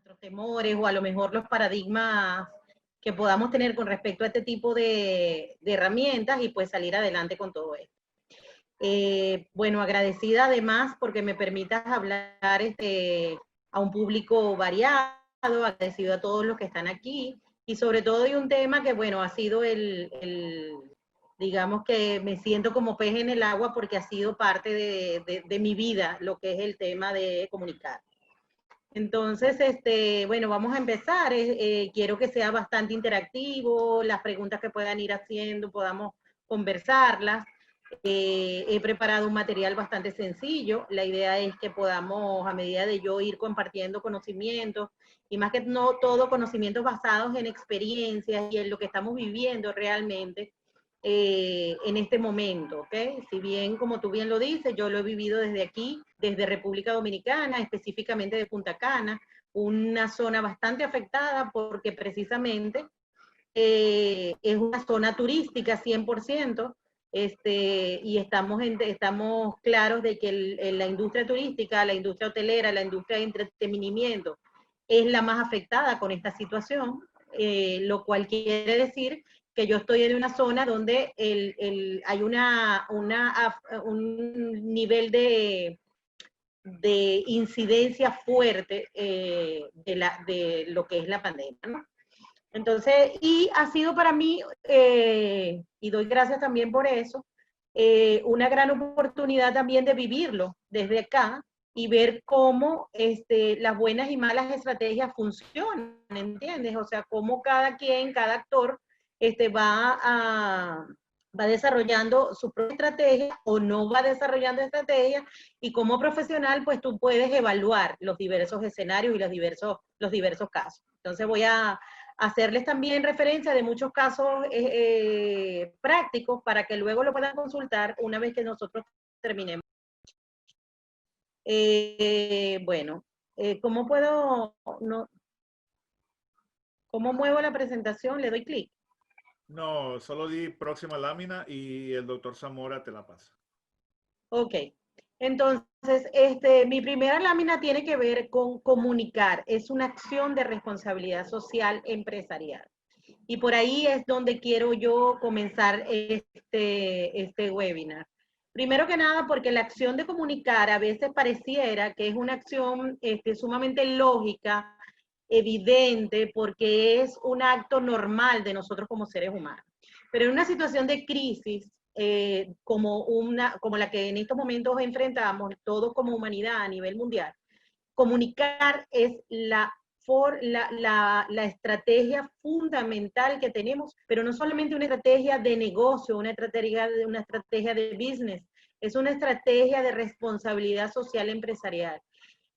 nuestros temores o a lo mejor los paradigmas que podamos tener con respecto a este tipo de herramientas y pues salir adelante con todo esto. Bueno, agradecida además porque me permitas hablar a un público variado, agradecido a todos los que están aquí y sobre todo hay un tema que, bueno, ha sido digamos que me siento como pez en el agua porque ha sido parte de mi vida, lo que es el tema de comunicar. Entonces, bueno, vamos a empezar. Quiero que sea bastante interactivo, las preguntas que puedan ir haciendo, podamos conversarlas. He preparado un material bastante sencillo. La idea es que podamos, a medida de yo ir compartiendo conocimientos, y más que no todo conocimientos basados en experiencias y en lo que estamos viviendo realmente en este momento, ¿ok? Si bien, como tú bien lo dices, yo lo he vivido desde aquí, desde República Dominicana, específicamente de Punta Cana, una zona bastante afectada porque precisamente es una zona turística 100%, y estamos claros de que la industria turística, la industria hotelera, la industria de entretenimiento es la más afectada con esta situación, lo cual quiere decir que yo estoy en una zona donde hay un nivel de incidencia fuerte de lo que es la pandemia, ¿no? Entonces, y ha sido para mí, y doy gracias también por eso, una gran oportunidad también de vivirlo desde acá y ver cómo las buenas y malas estrategias funcionan, ¿entiendes? O sea, cómo cada quien, cada actor, va desarrollando su propia estrategia o no va desarrollando estrategia y como profesional, pues tú puedes evaluar los diversos escenarios y los diversos casos. Entonces voy a hacerles también referencia de muchos casos prácticos para que luego lo puedan consultar una vez que nosotros terminemos. Bueno, ¿cómo puedo, cómo muevo la presentación? Le doy clic. No, solo di próxima lámina y el doctor Zamora te la pasa. Ok. Entonces, mi primera lámina tiene que ver con comunicar. Es una acción de responsabilidad social empresarial. Y por ahí es donde quiero yo comenzar este webinar. Primero que nada, porque la acción de comunicar a veces pareciera que es una acción sumamente lógica, evidente, porque es un acto normal de nosotros como seres humanos. Pero en una situación de crisis, como la que en estos momentos enfrentamos todos como humanidad a nivel mundial, comunicar es la estrategia fundamental que tenemos, pero no solamente una estrategia de negocio, una estrategia de business, es una estrategia de responsabilidad social empresarial.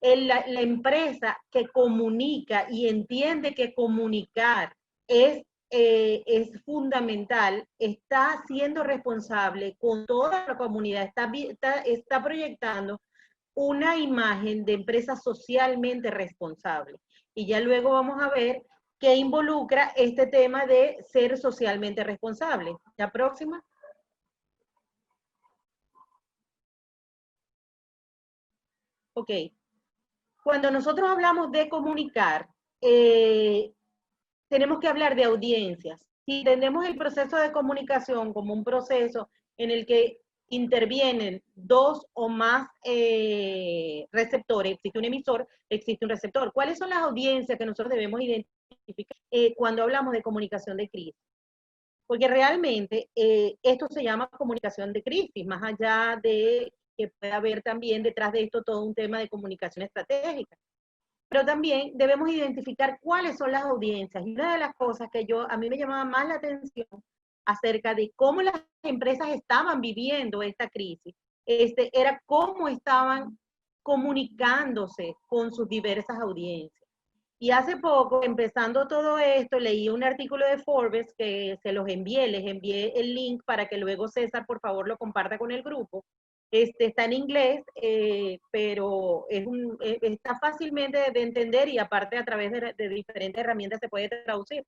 La empresa que comunica y entiende que comunicar es fundamental, está siendo responsable con toda la comunidad, está proyectando una imagen de empresa socialmente responsable. Y ya luego vamos a ver qué involucra este tema de ser socialmente responsable. La próxima. Ok. Cuando nosotros hablamos de comunicar, tenemos que hablar de audiencias. Si entendemos el proceso de comunicación como un proceso en el que intervienen dos o más receptores, existe un emisor, existe un receptor. ¿Cuáles son las audiencias que nosotros debemos identificar cuando hablamos de comunicación de crisis? Porque realmente esto se llama comunicación de crisis, más allá de que pueda haber también detrás de esto todo un tema de comunicación estratégica. Pero también debemos identificar cuáles son las audiencias. Y una de las cosas que a mí me llamaba más la atención acerca de cómo las empresas estaban viviendo esta crisis, era cómo estaban comunicándose con sus diversas audiencias. Y hace poco, empezando todo esto, leí un artículo de Forbes que se los envié, les envié el link para que luego César, por favor, lo comparta con el grupo. Está en inglés, pero está fácilmente de entender y aparte a través de diferentes herramientas se puede traducir.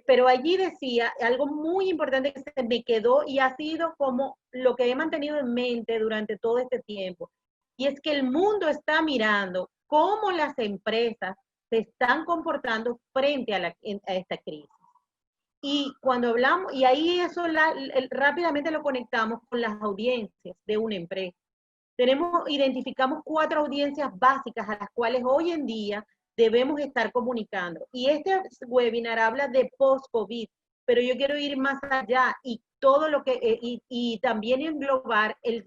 Pero allí decía algo muy importante que se me quedó y ha sido como lo que he mantenido en mente durante todo este tiempo. Y es que el mundo está mirando cómo las empresas se están comportando frente a esta crisis. Y cuando hablamos, y ahí eso rápidamente lo conectamos con las audiencias de una empresa. Identificamos 4 audiencias básicas a las cuales hoy en día debemos estar comunicando. Y este webinar habla de post-COVID, pero yo quiero ir más allá y todo lo que, y también englobar el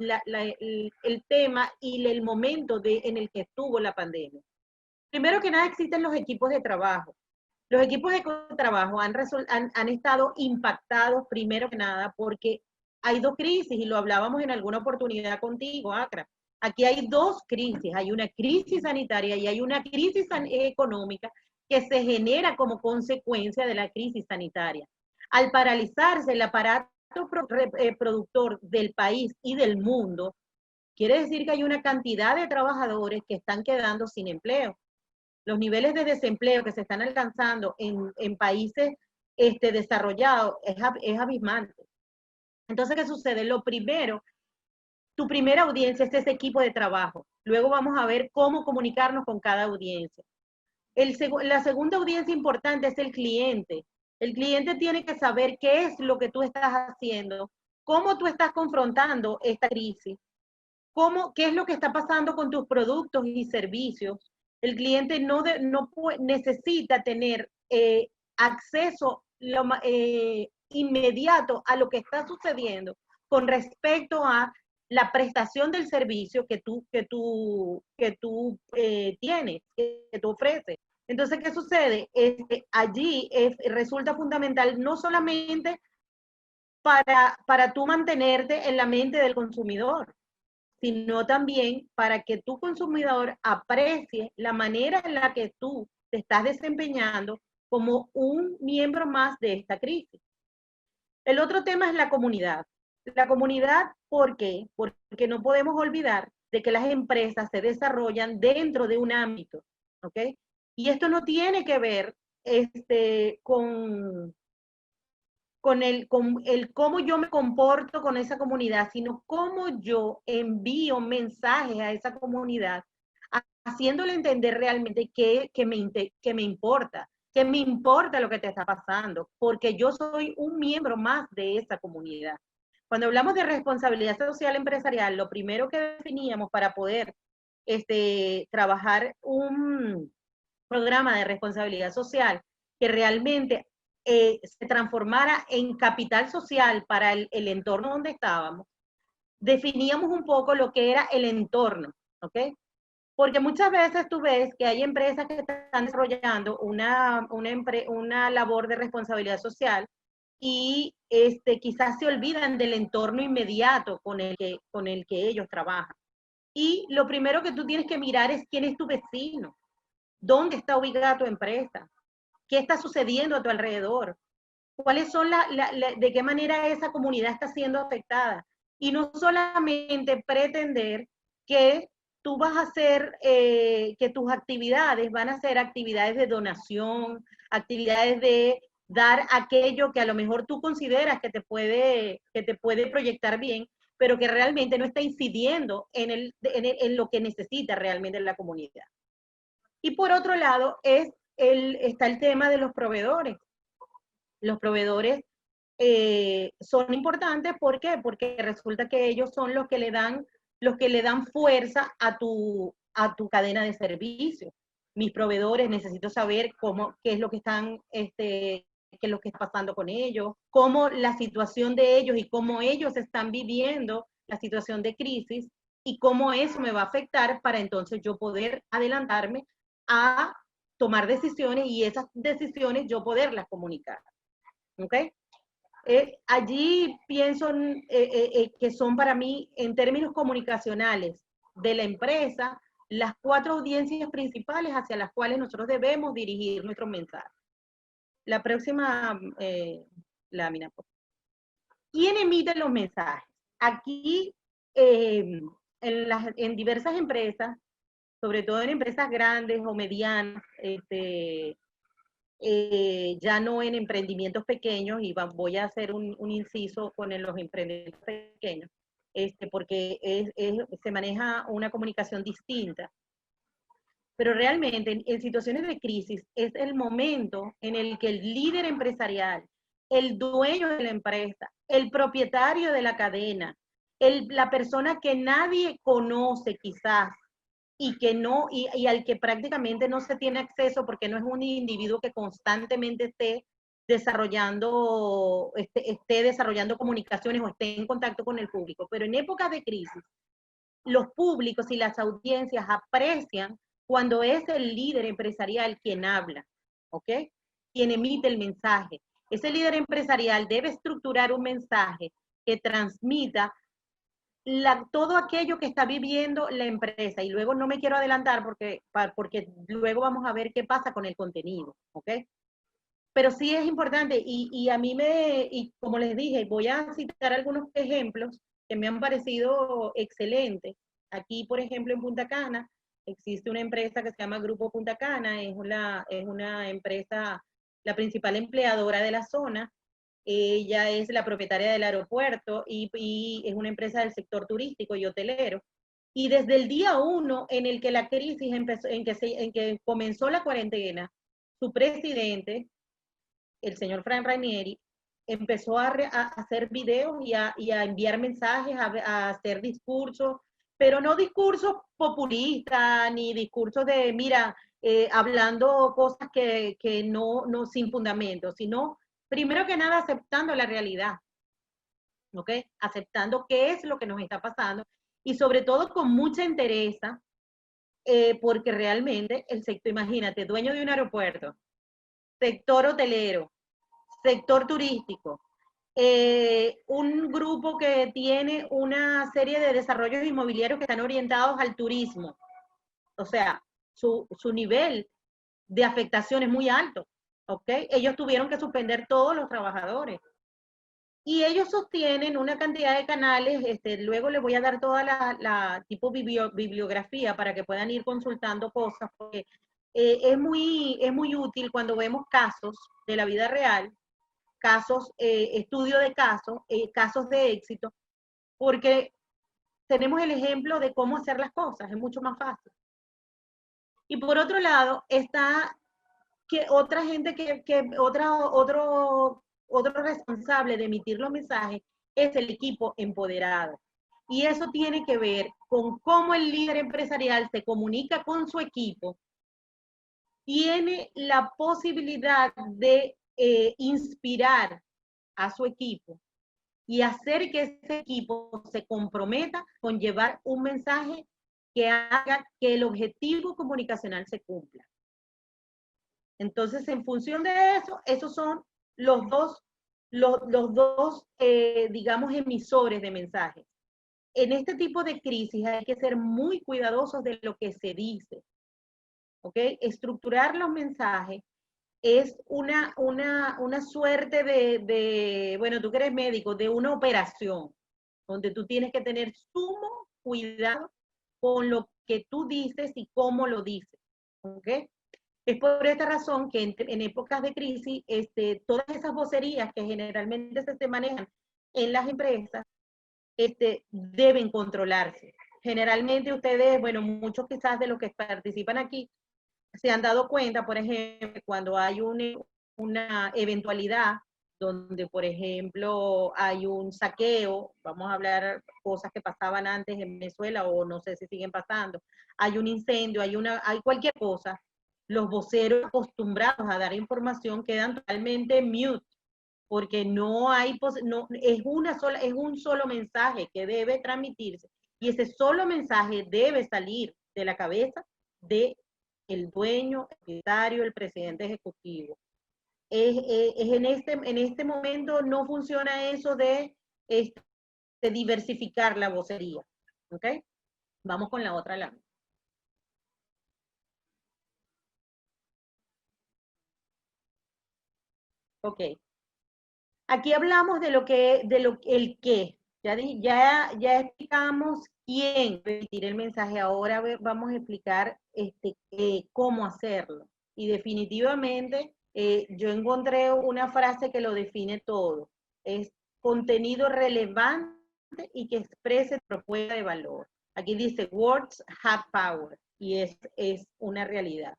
tema y el momento en el que estuvo la pandemia. Primero que nada, existen los equipos de trabajo. Los equipos de trabajo han estado impactados primero que nada porque hay 2 crisis, y lo hablábamos en alguna oportunidad contigo, Acra. Aquí hay 2 crisis, hay una crisis sanitaria y hay una crisis económica que se genera como consecuencia de la crisis sanitaria. Al paralizarse el aparato productor del país y del mundo, quiere decir que hay una cantidad de trabajadores que están quedando sin empleo. Los niveles de desempleo que se están alcanzando en países desarrollados es abismante. Entonces, ¿qué sucede? Lo primero, tu primera audiencia es ese equipo de trabajo. Luego vamos a ver cómo comunicarnos con cada audiencia. La segunda audiencia importante es el cliente. El cliente tiene que saber qué es lo que tú estás haciendo, cómo tú estás confrontando esta crisis, qué es lo que está pasando con tus productos y servicios. El cliente necesita tener acceso inmediato a lo que está sucediendo con respecto a la prestación del servicio que tú tienes, que tú ofreces. Entonces, ¿qué sucede? Allí resulta fundamental no solamente para tú mantenerte en la mente del consumidor, sino también para que tu consumidor aprecie la manera en la que tú te estás desempeñando como un miembro más de esta crisis. El otro tema es la comunidad. La comunidad, ¿por qué? Porque no podemos olvidar de que las empresas se desarrollan dentro de un ámbito, ¿ok? Y esto no tiene que ver con el cómo yo me comporto con esa comunidad, sino cómo yo envío mensajes a esa comunidad, haciéndole entender realmente que me importa lo que te está pasando, porque yo soy un miembro más de esa comunidad. Cuando hablamos de responsabilidad social empresarial, lo primero que definíamos para poder trabajar un programa de responsabilidad social que realmente se transformara en capital social para el entorno donde estábamos, definíamos un poco lo que era el entorno, ¿ok? Porque muchas veces tú ves que hay empresas que están desarrollando una labor de responsabilidad social y quizás se olvidan del entorno inmediato con el que ellos trabajan. Y lo primero que tú tienes que mirar es quién es tu vecino, dónde está ubicada tu empresa, qué está sucediendo a tu alrededor, cuáles son de qué manera esa comunidad está siendo afectada. Y no solamente pretender que tú vas a hacer, que tus actividades van a ser actividades de donación, actividades de dar aquello que a lo mejor tú consideras que te puede proyectar bien, pero que realmente no está incidiendo en lo que necesita realmente la comunidad. Y por otro lado, está el tema de los proveedores. Los proveedores son importantes, ¿por qué? Porque resulta que ellos son los que le dan fuerza a tu cadena de servicio. Mis proveedores, necesito saber qué es lo que qué es lo que está pasando con ellos, cómo la situación de ellos y cómo ellos están viviendo la situación de crisis y cómo eso me va a afectar para entonces yo poder adelantarme a tomar decisiones y esas decisiones yo poderlas comunicar. ¿Ok? Allí pienso que son para mí, en términos comunicacionales de la empresa, las 4 audiencias principales hacia las cuales nosotros debemos dirigir nuestro mensaje. La próxima lámina. ¿Quién emite los mensajes? Aquí, en diversas empresas, sobre todo en empresas grandes o medianas, ya no en emprendimientos pequeños, y voy a hacer un inciso con los emprendimientos pequeños, porque se maneja una comunicación distinta. Pero realmente en situaciones de crisis es el momento en el que el líder empresarial, el dueño de la empresa, el propietario de la cadena, la persona que nadie conoce quizás y que no, y al que prácticamente no se tiene acceso porque no es un individuo que constantemente esté desarrollando comunicaciones o esté en contacto con el público. Pero en épocas de crisis, los públicos y las audiencias aprecian cuando es el líder empresarial quien habla, ¿ok? Quien emite el mensaje. Ese líder empresarial debe estructurar un mensaje que transmita todo aquello que está viviendo la empresa. Y luego no me quiero adelantar porque luego vamos a ver qué pasa con el contenido, ¿ok? Pero sí es importante y a mí y como les dije, voy a citar algunos ejemplos que me han parecido excelentes. Aquí, por ejemplo, en Punta Cana, existe una empresa que se llama Grupo Punta Cana, es una empresa, la principal empleadora de la zona. Ella es la propietaria del aeropuerto y es una empresa del sector turístico y hotelero. Y desde el día 1 en el que la crisis empezó, en que comenzó la cuarentena, su presidente, el señor Frank Rainieri, empezó a hacer videos y a enviar mensajes, a hacer discursos, pero no discursos populistas, ni discursos de, mira, hablando cosas que no sin fundamento, sino, primero que nada, aceptando la realidad, ¿ok? Aceptando qué es lo que nos está pasando y sobre todo con mucha entereza, porque realmente el sector, imagínate, dueño de un aeropuerto, sector hotelero, sector turístico, un grupo que tiene una serie de desarrollos inmobiliarios que están orientados al turismo. O sea, su nivel de afectación es muy alto, ¿ok? Ellos tuvieron que suspender todos los trabajadores. Y ellos sostienen una cantidad de canales, luego les voy a dar toda la tipo bibliografía para que puedan ir consultando cosas, porque es muy útil cuando vemos casos de la vida real, casos, estudio de casos, casos de éxito, porque tenemos el ejemplo de cómo hacer las cosas, es mucho más fácil. Y por otro lado, está que otra gente otro responsable de emitir los mensajes es el equipo empoderado. Y eso tiene que ver con cómo el líder empresarial se comunica con su equipo, tiene la posibilidad de inspirar a su equipo y hacer que ese equipo se comprometa con llevar un mensaje que haga que el objetivo comunicacional se cumpla. Entonces, en función de eso, esos son los dos digamos, emisores de mensajes. En este tipo de crisis hay que ser muy cuidadosos de lo que se dice, ¿ok? Estructurar los mensajes es una suerte bueno, tú que eres médico, de una operación, donde tú tienes que tener sumo cuidado con lo que tú dices y cómo lo dices, ¿ok? Es por esta razón que en épocas de crisis, todas esas vocerías que generalmente se manejan en las empresas, deben controlarse. Generalmente ustedes, bueno, muchos quizás de los que participan aquí, se han dado cuenta, por ejemplo, cuando hay una eventualidad donde, por ejemplo, hay un saqueo, vamos a hablar cosas que pasaban antes en Venezuela o no sé si siguen pasando, hay un incendio, hay cualquier cosa, los voceros acostumbrados a dar información quedan totalmente mute, porque no hay, no, es un solo mensaje que debe transmitirse y ese solo mensaje debe salir de la cabeza de el dueño, el propietario, el presidente ejecutivo. En este momento no funciona eso de diversificar la vocería. ¿Ok? Vamos con la otra lámina. Ok. Aquí hablamos de el qué. Ya explicamos quién emitir el mensaje. Ahora vamos a explicar cómo hacerlo. Y definitivamente yo encontré una frase que lo define todo. Es contenido relevante y que exprese propuesta de valor. Aquí dice, words have power. y es una realidad.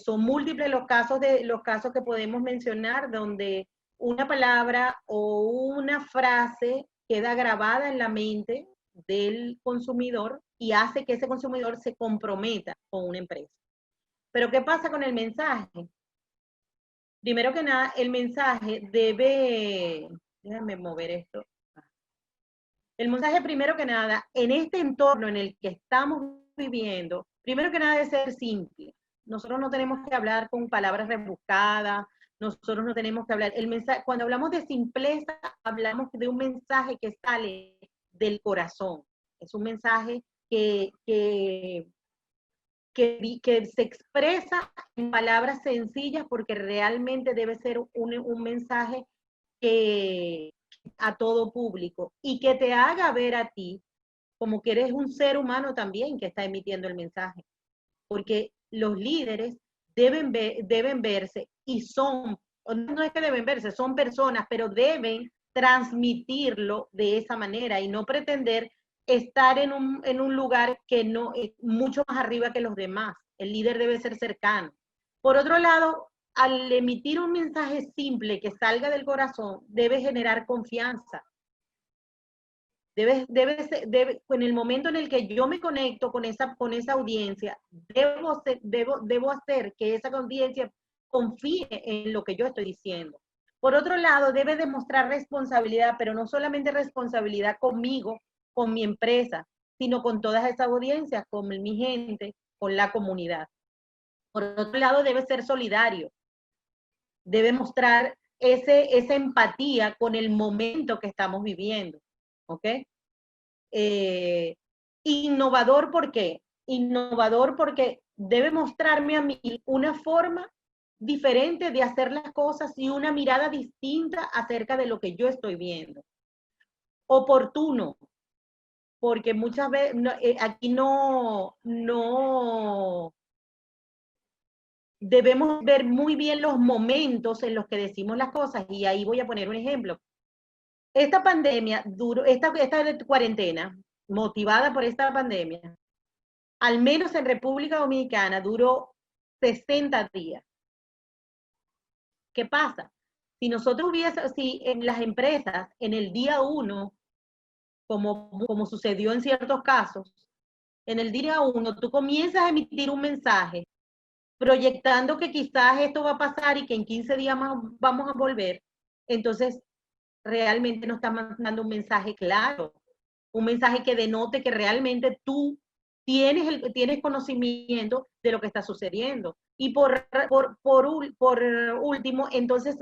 Son múltiples los casos que podemos mencionar donde una palabra o una frase queda grabada en la mente del consumidor y hace que ese consumidor se comprometa con una empresa. Pero ¿qué pasa con el mensaje? Primero que nada, el mensaje debe, déjame mover esto. El mensaje, primero que nada, en este entorno en el que estamos viviendo, primero que nada debe ser simple. Nosotros no tenemos que hablar con palabras rebuscadas, nosotros no tenemos que hablar, el mensaje, cuando hablamos de simpleza, hablamos de un mensaje que sale del corazón. Es un mensaje que se expresa en palabras sencillas porque realmente debe ser un mensaje que a todo público y que te haga ver a ti como que eres un ser humano también que está emitiendo el mensaje. Porque los líderes deben verse y son, no es que deben verse, son personas, pero deben transmitirlo de esa manera y no pretender estar en un lugar que no es mucho más arriba que los demás. El líder debe ser cercano. Por otro lado, al emitir un mensaje simple que salga del corazón, debe generar confianza. En el momento en el que yo me conecto con esa audiencia, debo hacer que esa audiencia confíe en lo que yo estoy diciendo. Por otro lado, debe demostrar responsabilidad, pero no solamente responsabilidad conmigo, con mi empresa, sino con todas esas audiencias, con mi gente, con la comunidad. Por otro lado, debe ser solidario, debe mostrar esa empatía con el momento que estamos viviendo, ¿ok? Innovador, ¿por qué? Innovador porque debe mostrarme a mí una forma diferente de hacer las cosas y una mirada distinta acerca de lo que yo estoy viendo. Oportuno, porque muchas veces aquí no debemos ver muy bien los momentos en los que decimos las cosas y ahí voy a poner un ejemplo. Esta pandemia duró, esta cuarentena, motivada por esta pandemia, al menos en República Dominicana, duró 60 días. ¿Qué pasa? Si nosotros si en las empresas, en el día 1, como sucedió en ciertos casos, en el día 1 tú comienzas a emitir un mensaje proyectando que quizás esto va a pasar y que en 15 días más vamos a volver, entonces realmente no estás mandando un mensaje claro, un mensaje que denote que realmente tú tienes conocimiento de lo que está sucediendo. Y por último, entonces,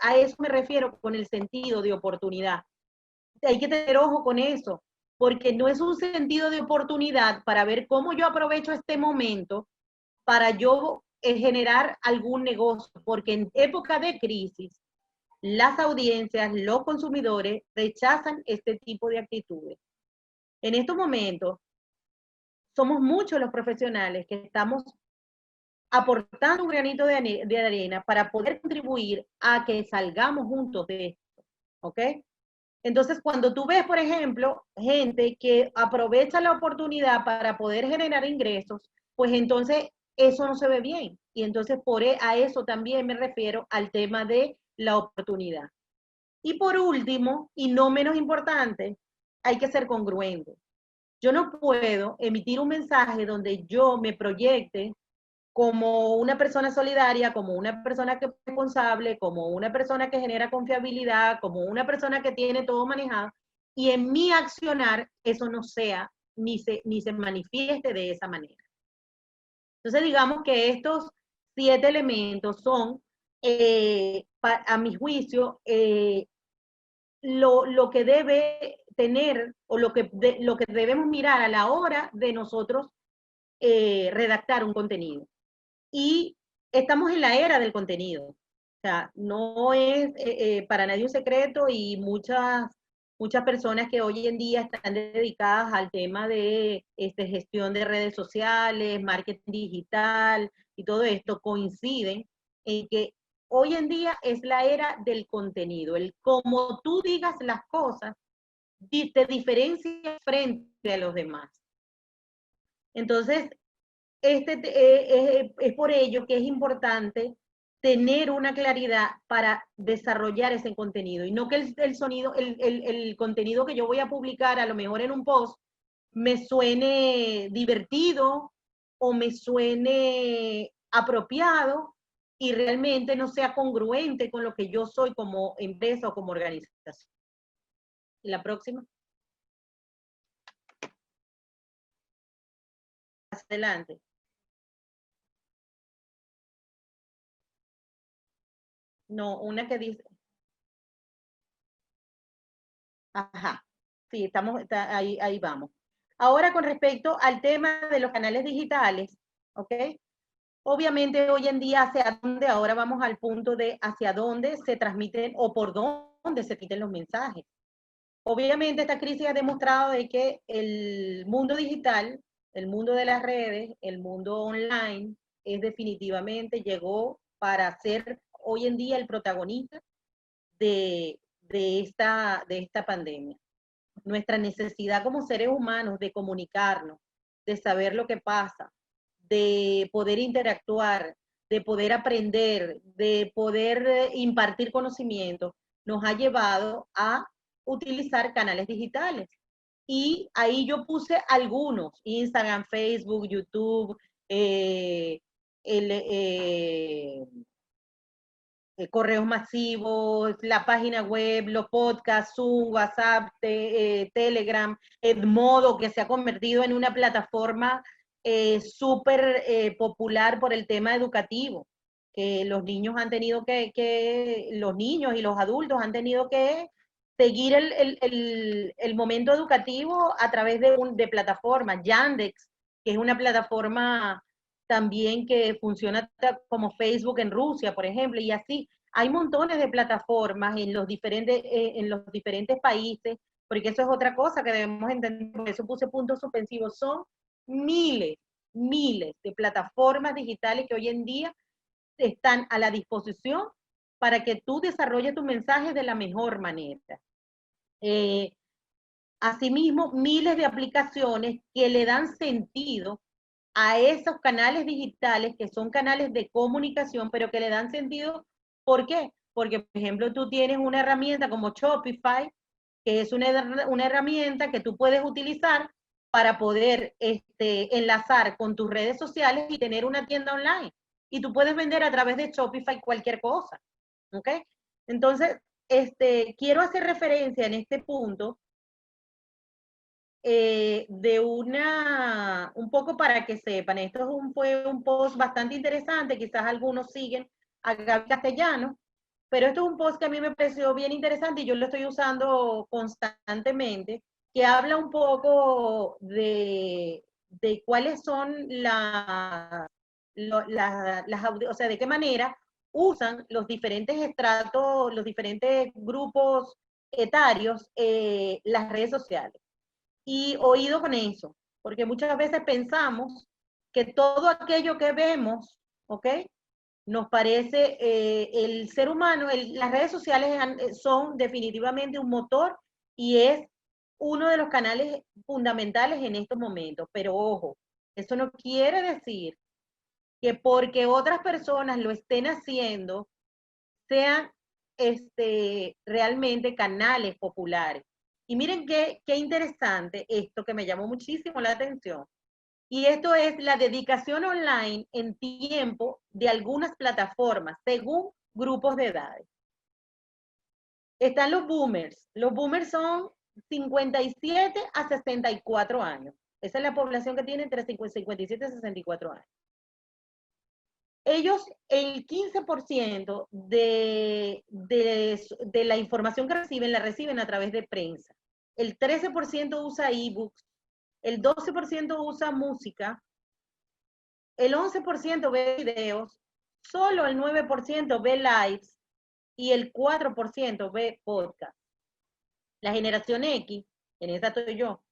a eso me refiero con el sentido de oportunidad. Hay que tener ojo con eso, porque no es un sentido de oportunidad para ver cómo yo aprovecho este momento para yo generar algún negocio, porque en época de crisis, las audiencias, los consumidores rechazan este tipo de actitudes. En estos momentos, somos muchos los profesionales que estamos aportando un granito de arena para poder contribuir a que salgamos juntos de esto, ¿ok? Entonces, cuando tú ves, por ejemplo, gente que aprovecha la oportunidad para poder generar ingresos, pues entonces eso no se ve bien. Y entonces a eso también me refiero al tema de la oportunidad. Y por último, y no menos importante, hay que ser congruente. Yo no puedo emitir un mensaje donde yo me proyecte como una persona solidaria, como una persona que es responsable, como una persona que genera confiabilidad, como una persona que tiene todo manejado, y en mi accionar eso no sea, ni se manifieste de esa manera. Entonces digamos que estos 7 elementos son, a mi juicio, lo que debe tener o lo que debemos mirar a la hora de nosotros redactar un contenido. Y estamos en la era del contenido. O sea, no es para nadie un secreto y muchas personas que hoy en día están dedicadas al tema de gestión de redes sociales, marketing digital y todo esto coinciden en que hoy en día es la era del contenido. El cómo tú digas las cosas te diferencia frente a los demás. Entonces, es por ello que es importante tener una claridad para desarrollar ese contenido y no que el contenido que yo voy a publicar a lo mejor en un post me suene divertido o me suene apropiado y realmente no sea congruente con lo que yo soy como empresa o como organización. La próxima. Adelante. No, una que dice, ajá, sí, ahí vamos. Ahora con respecto al tema de los canales digitales, ¿ok? Obviamente hoy en día hacia dónde, ahora vamos al punto de hacia dónde se transmiten o por dónde se transmiten los mensajes. Obviamente esta crisis ha demostrado de que el mundo digital, el mundo de las redes, el mundo online, es definitivamente llegó para ser hoy en día el protagonista de esta pandemia. Nuestra necesidad como seres humanos de comunicarnos, de saber lo que pasa, de poder interactuar, de poder aprender, de poder impartir conocimiento, nos ha llevado a utilizar canales digitales. Y ahí yo puse algunos, Instagram, Facebook, YouTube, el, correos masivos, la página web, los podcasts, Zoom, WhatsApp, Telegram, Edmodo, que se ha convertido en una plataforma súper popular por el tema educativo, que los niños han tenido los niños y los adultos han tenido que seguir el momento educativo a través de plataformas. Yandex, que es una plataforma también que funciona como Facebook en Rusia, por ejemplo, y así. Hay montones de plataformas en los diferentes países, porque eso es otra cosa que debemos entender, por eso puse puntos suspensivos. Son miles, miles de plataformas digitales que hoy en día están a la disposición para que tú desarrolles tu mensaje de la mejor manera. Asimismo, miles de aplicaciones que le dan sentido a esos canales digitales que son canales de comunicación, pero que le dan sentido. ¿Por qué? Porque, por ejemplo, tú tienes una herramienta como Shopify, que es una herramienta que tú puedes utilizar para poder enlazar con tus redes sociales y tener una tienda online. Y tú puedes vender a través de Shopify cualquier cosa. ¿Ok? Entonces, quiero hacer referencia en este punto un poco para que sepan, fue un post bastante interesante, quizás algunos siguen a Gaby Castellano, pero esto es un post que a mí me pareció bien interesante y yo lo estoy usando constantemente, que habla un poco de cuáles son o sea, de qué manera usan los diferentes estratos, los diferentes grupos etarios, las redes sociales. Y oído con eso, porque muchas veces pensamos que todo aquello que vemos, ¿ok? Nos parece, el ser humano, las redes sociales son definitivamente un motor y es uno de los canales fundamentales en estos momentos. Pero ojo, eso no quiere decir que porque otras personas lo estén haciendo, sean realmente canales populares. Y miren qué interesante esto que me llamó muchísimo la atención. Y esto es la dedicación online en tiempo de algunas plataformas, según grupos de edades. Están los boomers. Los boomers son 57 a 64 años. Esa es la población que tiene entre 57 y 64 años. Ellos, el 15% de la información que reciben, la reciben a través de prensa. El 13% usa ebooks, el 12% usa música, el 11% ve videos, solo el 9% ve lives y el 4% ve podcast. La generación X, en esa estoy yo,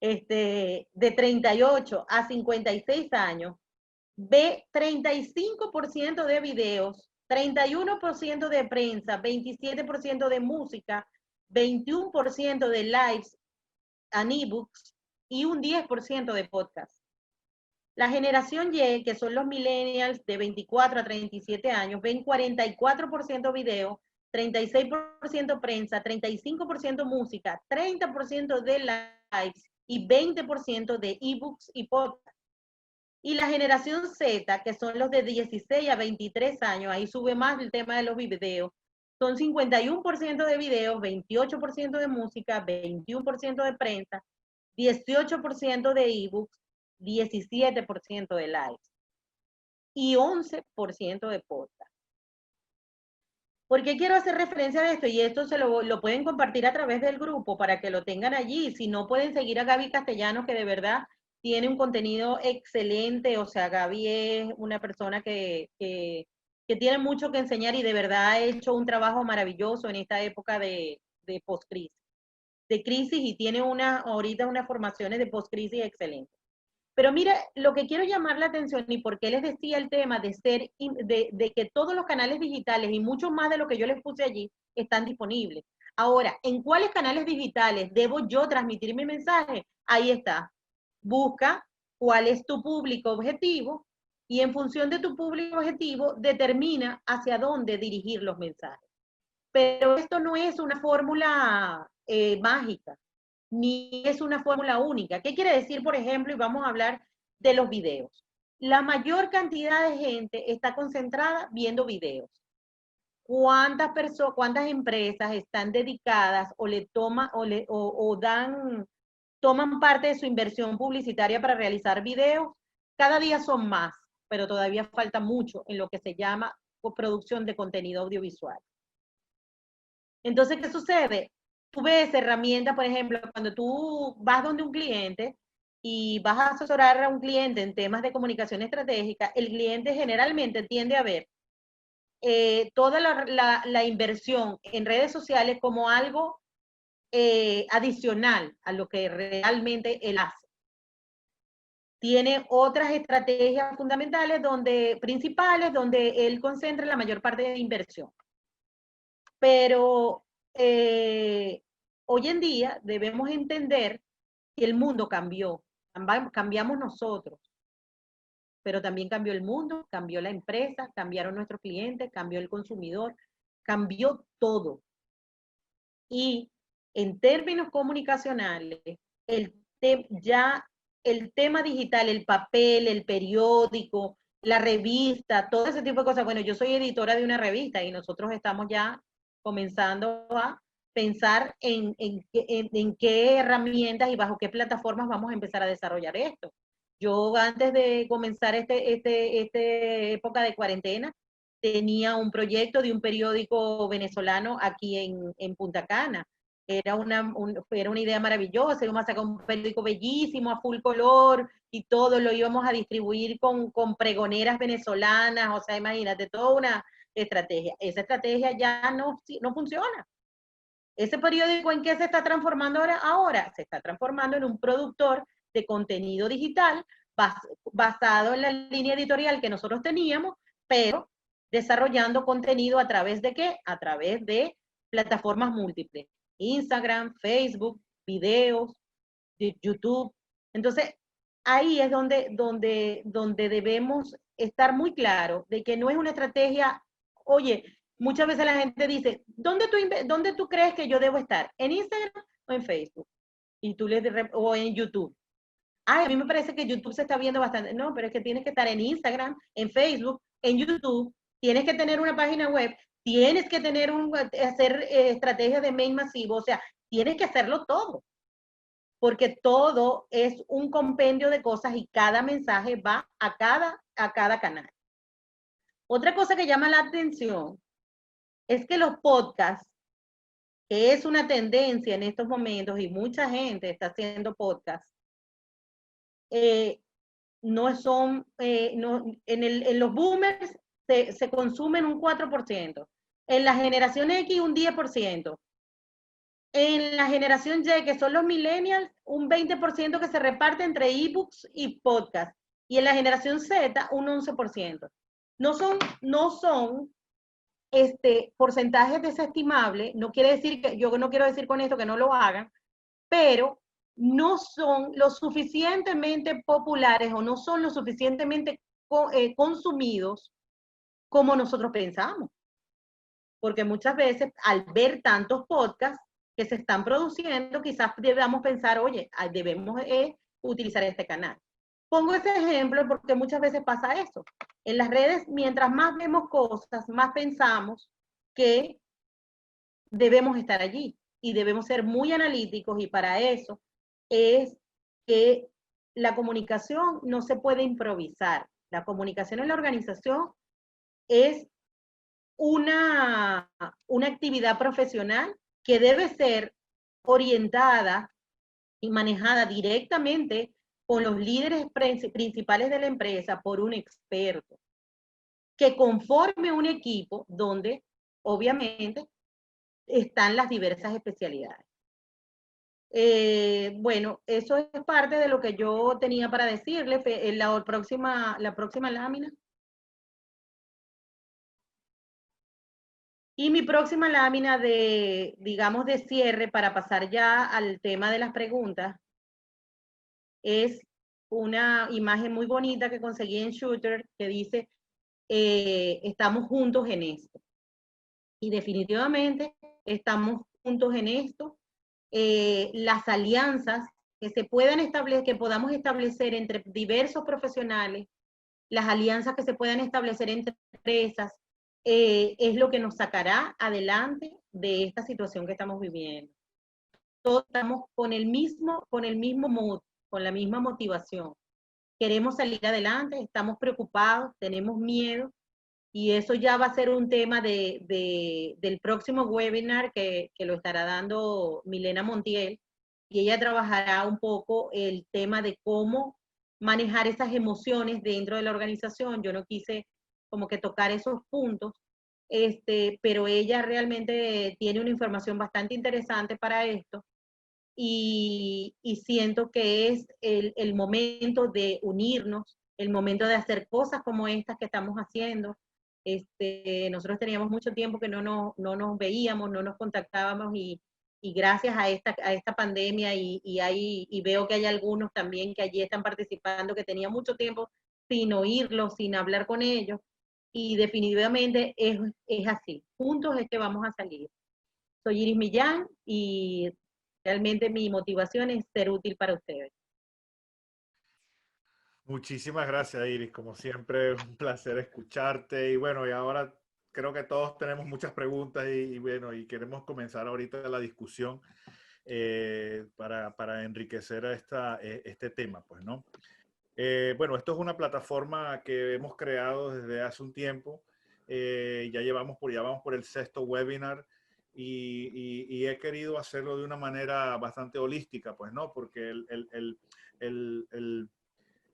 de 38 a 56 años, ve 35% de videos, 31% de prensa, 27% de música, 21% de lives and ebooks y un 10% de podcast. La generación Y, que son los millennials de 24 a 37 años, ven 44% video, 36% prensa, 35% música, 30% de lives y 20% de ebooks y podcasts. Y la generación Z, que son los de 16 a 23 años, ahí sube más el tema de los videos, son 51% de videos, 28% de música, 21% de prensa, 18% de ebooks, 17% de likes y 11% de podcast. ¿Por qué quiero hacer referencia a esto? Y esto se lo pueden compartir a través del grupo para que lo tengan allí. Si no, pueden seguir a Gaby Castellanos, que de verdad tiene un contenido excelente. O sea, Gaby es una persona que tiene mucho que enseñar y de verdad ha hecho un trabajo maravilloso en esta época de post-crisis, de crisis, y tiene ahorita unas formaciones de post-crisis excelentes. Pero mira, lo que quiero llamar la atención y por qué les decía el tema de que todos los canales digitales y mucho más de lo que yo les puse allí están disponibles. Ahora, ¿en cuáles canales digitales debo yo transmitir mi mensaje? Ahí está. Busca cuál es tu público objetivo y en función de tu público objetivo determina hacia dónde dirigir los mensajes. Pero esto no es una fórmula mágica, ni es una fórmula única. ¿Qué quiere decir, por ejemplo? Y vamos a hablar de los videos. La mayor cantidad de gente está concentrada viendo videos. ¿Cuántas personas, cuántas empresas están dedicadas o le toman toman parte de su inversión publicitaria para realizar videos? Cada día son más, pero todavía falta mucho en lo que se llama producción de contenido audiovisual. Entonces, ¿qué sucede? Tú ves herramientas, por ejemplo, cuando tú vas donde un cliente y vas a asesorar a un cliente en temas de comunicación estratégica, el cliente generalmente tiende a ver toda la inversión en redes sociales como algo adicional a lo que realmente él hace. Tiene otras estrategias fundamentales principales donde él concentra la mayor parte de la inversión. Pero hoy en día debemos entender que el mundo cambió, cambiamos nosotros, pero también cambió el mundo, cambió la empresa, cambiaron nuestros clientes, cambió el consumidor, cambió todo. Y en términos comunicacionales, ya el tema digital, el papel, el periódico, la revista, todo ese tipo de cosas. Bueno, yo soy editora de una revista y nosotros estamos ya comenzando a pensar en qué herramientas y bajo qué plataformas vamos a empezar a desarrollar esto. Yo antes de comenzar esta época de cuarentena, tenía un proyecto de un periódico venezolano aquí en Punta Cana. Era una idea maravillosa, íbamos a sacar un periódico bellísimo, a full color, y todo lo íbamos a distribuir con pregoneras venezolanas, o sea, imagínate, toda una estrategia. Esa estrategia ya no funciona. ¿Ese periódico en qué se está transformando ahora? Se está transformando en un productor de contenido digital basado en la línea editorial que nosotros teníamos, pero desarrollando contenido a través de ¿qué? A través de plataformas múltiples. Instagram, Facebook, videos, YouTube. Entonces, ahí es donde debemos estar muy claros de que no es una estrategia. Oye, muchas veces la gente dice, ¿dónde tú crees que yo debo estar? ¿En Instagram o en Facebook? Y tú o en YouTube. Ay, a mí me parece que YouTube se está viendo bastante. No, pero es que tienes que estar en Instagram, en Facebook, en YouTube, tienes que tener una página web, tienes que hacer estrategias de mail masivo, o sea, tienes que hacerlo todo. Porque todo es un compendio de cosas y cada mensaje va a cada canal. Otra cosa que llama la atención es que los podcasts, que es una tendencia en estos momentos y mucha gente está haciendo podcasts, no son, en los boomers se consumen un 4%, en la generación X un 10%, en la generación Y, que son los millennials, un 20% que se reparte entre ebooks y podcasts, y en la generación Z un 11%. No son porcentajes desestimables, yo no quiero decir con esto que no lo hagan, pero no son lo suficientemente populares o no son lo suficientemente consumidos como nosotros pensamos. Porque muchas veces al ver tantos podcasts que se están produciendo, quizás debamos pensar, oye, debemos utilizar este canal. Pongo ese ejemplo porque muchas veces pasa eso. En las redes, mientras más vemos cosas, más pensamos que debemos estar allí y debemos ser muy analíticos, y para eso es que la comunicación no se puede improvisar. La comunicación en la organización es una actividad profesional que debe ser orientada y manejada directamente con los líderes principales de la empresa por un experto que conforme un equipo donde obviamente están las diversas especialidades. Bueno, eso es parte de lo que yo tenía para decirle. En la próxima lámina. Y mi próxima lámina de, digamos, de cierre para pasar ya al tema de las preguntas es una imagen muy bonita que conseguí en Shooter que dice, estamos juntos en esto. Y definitivamente estamos juntos en esto. Las alianzas que se puedan establecer, que podamos establecer entre diversos profesionales, las alianzas que se puedan establecer entre empresas, es lo que nos sacará adelante de esta situación que estamos viviendo. Todos estamos con el mismo mood, con la misma motivación. Queremos salir adelante, estamos preocupados, tenemos miedo, y eso ya va a ser un tema del próximo webinar que lo estará dando Milena Montiel, y ella trabajará un poco el tema de cómo manejar esas emociones dentro de la organización. Yo no quise como que tocar esos puntos, pero ella realmente tiene una información bastante interesante para esto, y siento que es el momento de unirnos, el momento de hacer cosas como estas que estamos haciendo. Nosotros teníamos mucho tiempo que no nos veíamos, no nos contactábamos, y gracias a esta pandemia, y veo que hay algunos también que allí están participando, que tenía mucho tiempo sin oírlos, sin hablar con ellos, y definitivamente es así. Juntos es que vamos a salir. Soy Iris Millán y realmente mi motivación es ser útil para ustedes. Muchísimas gracias, Iris. Como siempre, es un placer escucharte. Y bueno, y ahora creo que todos tenemos muchas preguntas y bueno, y queremos comenzar ahorita la discusión para enriquecer este tema, pues, ¿no? Bueno, esto es una plataforma que hemos creado desde hace un tiempo. Ya vamos por el sexto webinar, y he querido hacerlo de una manera bastante holística, pues, ¿no? Porque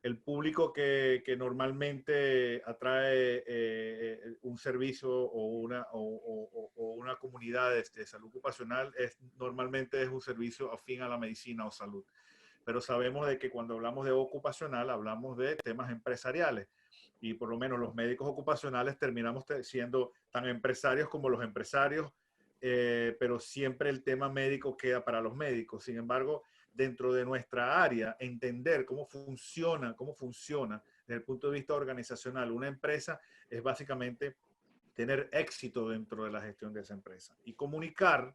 el público que normalmente atrae un servicio o una comunidad de salud ocupacional normalmente es un servicio afín a la medicina o salud. Pero sabemos de que cuando hablamos de ocupacional hablamos de temas empresariales, y por lo menos los médicos ocupacionales terminamos siendo tan empresarios como los empresarios, pero siempre el tema médico queda para los médicos. Sin embargo, dentro de nuestra área, entender cómo funciona desde el punto de vista organizacional una empresa es básicamente tener éxito dentro de la gestión de esa empresa. Y comunicar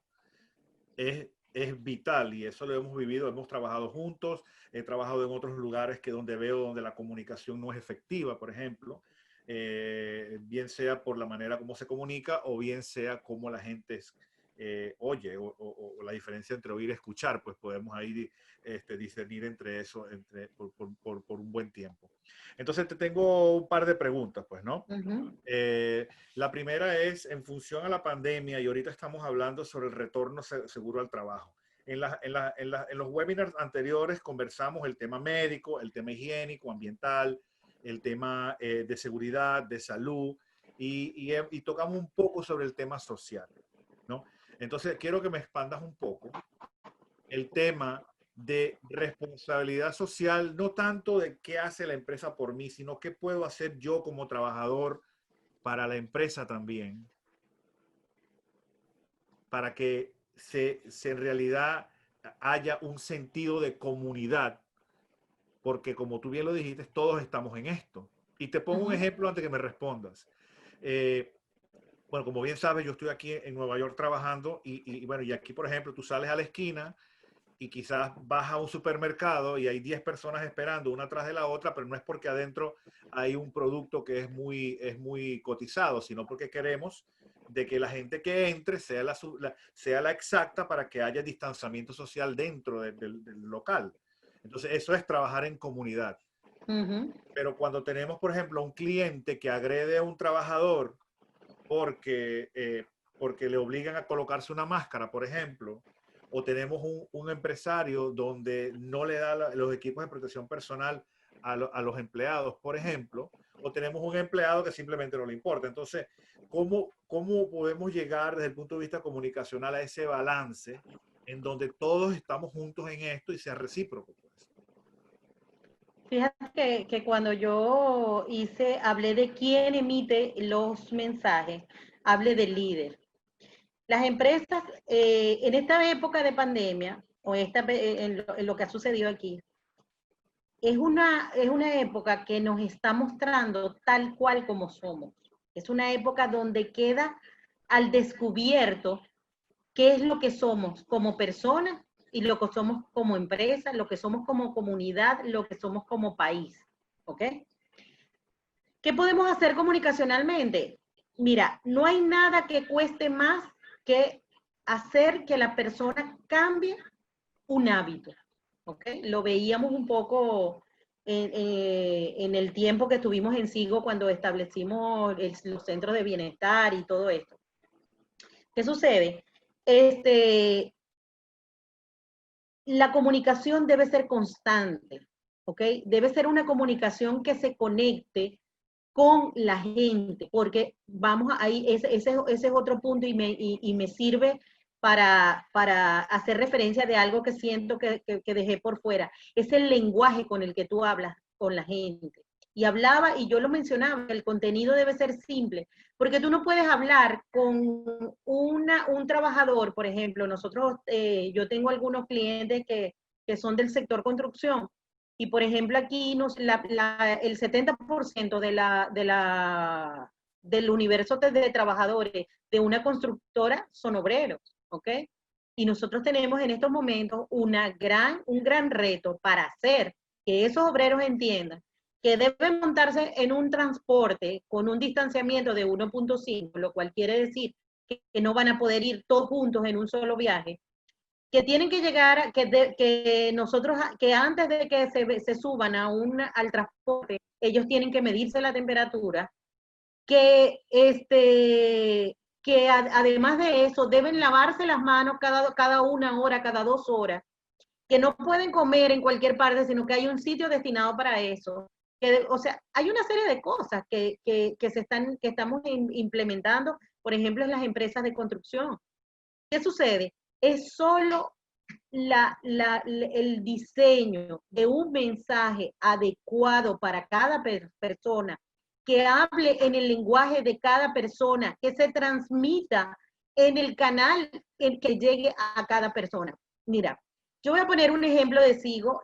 es vital, y eso lo hemos vivido, hemos trabajado juntos, he trabajado en otros lugares donde veo donde la comunicación no es efectiva, por ejemplo, bien sea por la manera como se comunica o bien sea como la gente oye, o la diferencia entre oír y escuchar, pues podemos ahí discernir entre eso por un buen tiempo. Entonces te tengo un par de preguntas, pues, ¿no? La primera es, en función a la pandemia, y ahorita estamos hablando sobre el retorno seguro al trabajo. En los webinars anteriores conversamos el tema médico, el tema higiénico, ambiental, el tema de seguridad, de salud, y tocamos un poco sobre el tema social, ¿no? Entonces, quiero que me expandas un poco el tema de responsabilidad social, no tanto de qué hace la empresa por mí, sino qué puedo hacer yo como trabajador para la empresa también, para que se en realidad haya un sentido de comunidad, porque como tú bien lo dijiste, todos estamos en esto. Y te pongo un ejemplo antes que me respondas. Eh, bueno, como bien sabes, yo estoy aquí en Nueva York trabajando bueno, y aquí, por ejemplo, tú sales a la esquina y quizás vas a un supermercado y hay 10 personas esperando una tras de la otra, pero no es porque adentro hay un producto que es muy cotizado, sino porque queremos de que la gente que entre sea sea la exacta para que haya distanciamiento social dentro del local. Entonces, eso es trabajar en comunidad. Pero cuando tenemos, por ejemplo, un cliente que agrede a un trabajador porque, porque le obligan a colocarse una máscara, por ejemplo, o tenemos un empresario donde no le da los equipos de protección personal a los empleados, por ejemplo, o tenemos un empleado que simplemente no le importa. Entonces, ¿cómo podemos llegar desde el punto de vista comunicacional a ese balance en donde todos estamos juntos en esto y sea recíproco? Pues? Fíjate que cuando yo hablé de quién emite los mensajes, hablé del líder. Las empresas, en esta época de pandemia, o en lo que ha sucedido aquí, es una época que nos está mostrando tal cual como somos. Es una época donde queda al descubierto qué es lo que somos como personas y lo que somos como empresa, lo que somos como comunidad, lo que somos como país. ¿Ok? ¿Qué podemos hacer comunicacionalmente? Mira, no hay nada que cueste más que hacer que la persona cambie un hábito. ¿Ok? Lo veíamos un poco en el tiempo que estuvimos en SIGO cuando establecimos los centros de bienestar y todo esto. ¿Qué sucede? La comunicación debe ser constante, ¿ok? Debe ser una comunicación que se conecte con la gente, porque vamos ahí, ese es otro punto y me sirve para hacer referencia de algo que siento que dejé por fuera. Es el lenguaje con el que tú hablas con la gente. Y hablaba, y yo lo mencionaba, el contenido debe ser simple, porque tú no puedes hablar con un trabajador, por ejemplo, yo tengo algunos clientes que son del sector construcción, y por ejemplo aquí el 70% del universo de trabajadores de una constructora son obreros, ¿ok? Y nosotros tenemos en estos momentos un gran reto para hacer que esos obreros entiendan que deben montarse en un transporte con un distanciamiento de 1.5, lo cual quiere decir que no van a poder ir todos juntos en un solo viaje, que tienen que llegar, que nosotros, que antes de que se suban al transporte, ellos tienen que medirse la temperatura, que, además de eso deben lavarse las manos cada 1 hora, cada 2 horas, que no pueden comer en cualquier parte, sino que hay un sitio destinado para eso. O sea, hay una serie de cosas que estamos implementando, por ejemplo, en las empresas de construcción. ¿Qué sucede? Es solo el diseño de un mensaje adecuado para cada persona, que hable en el lenguaje de cada persona, que se transmita en el canal en que llegue a cada persona. Mira, yo voy a poner un ejemplo de Sigo,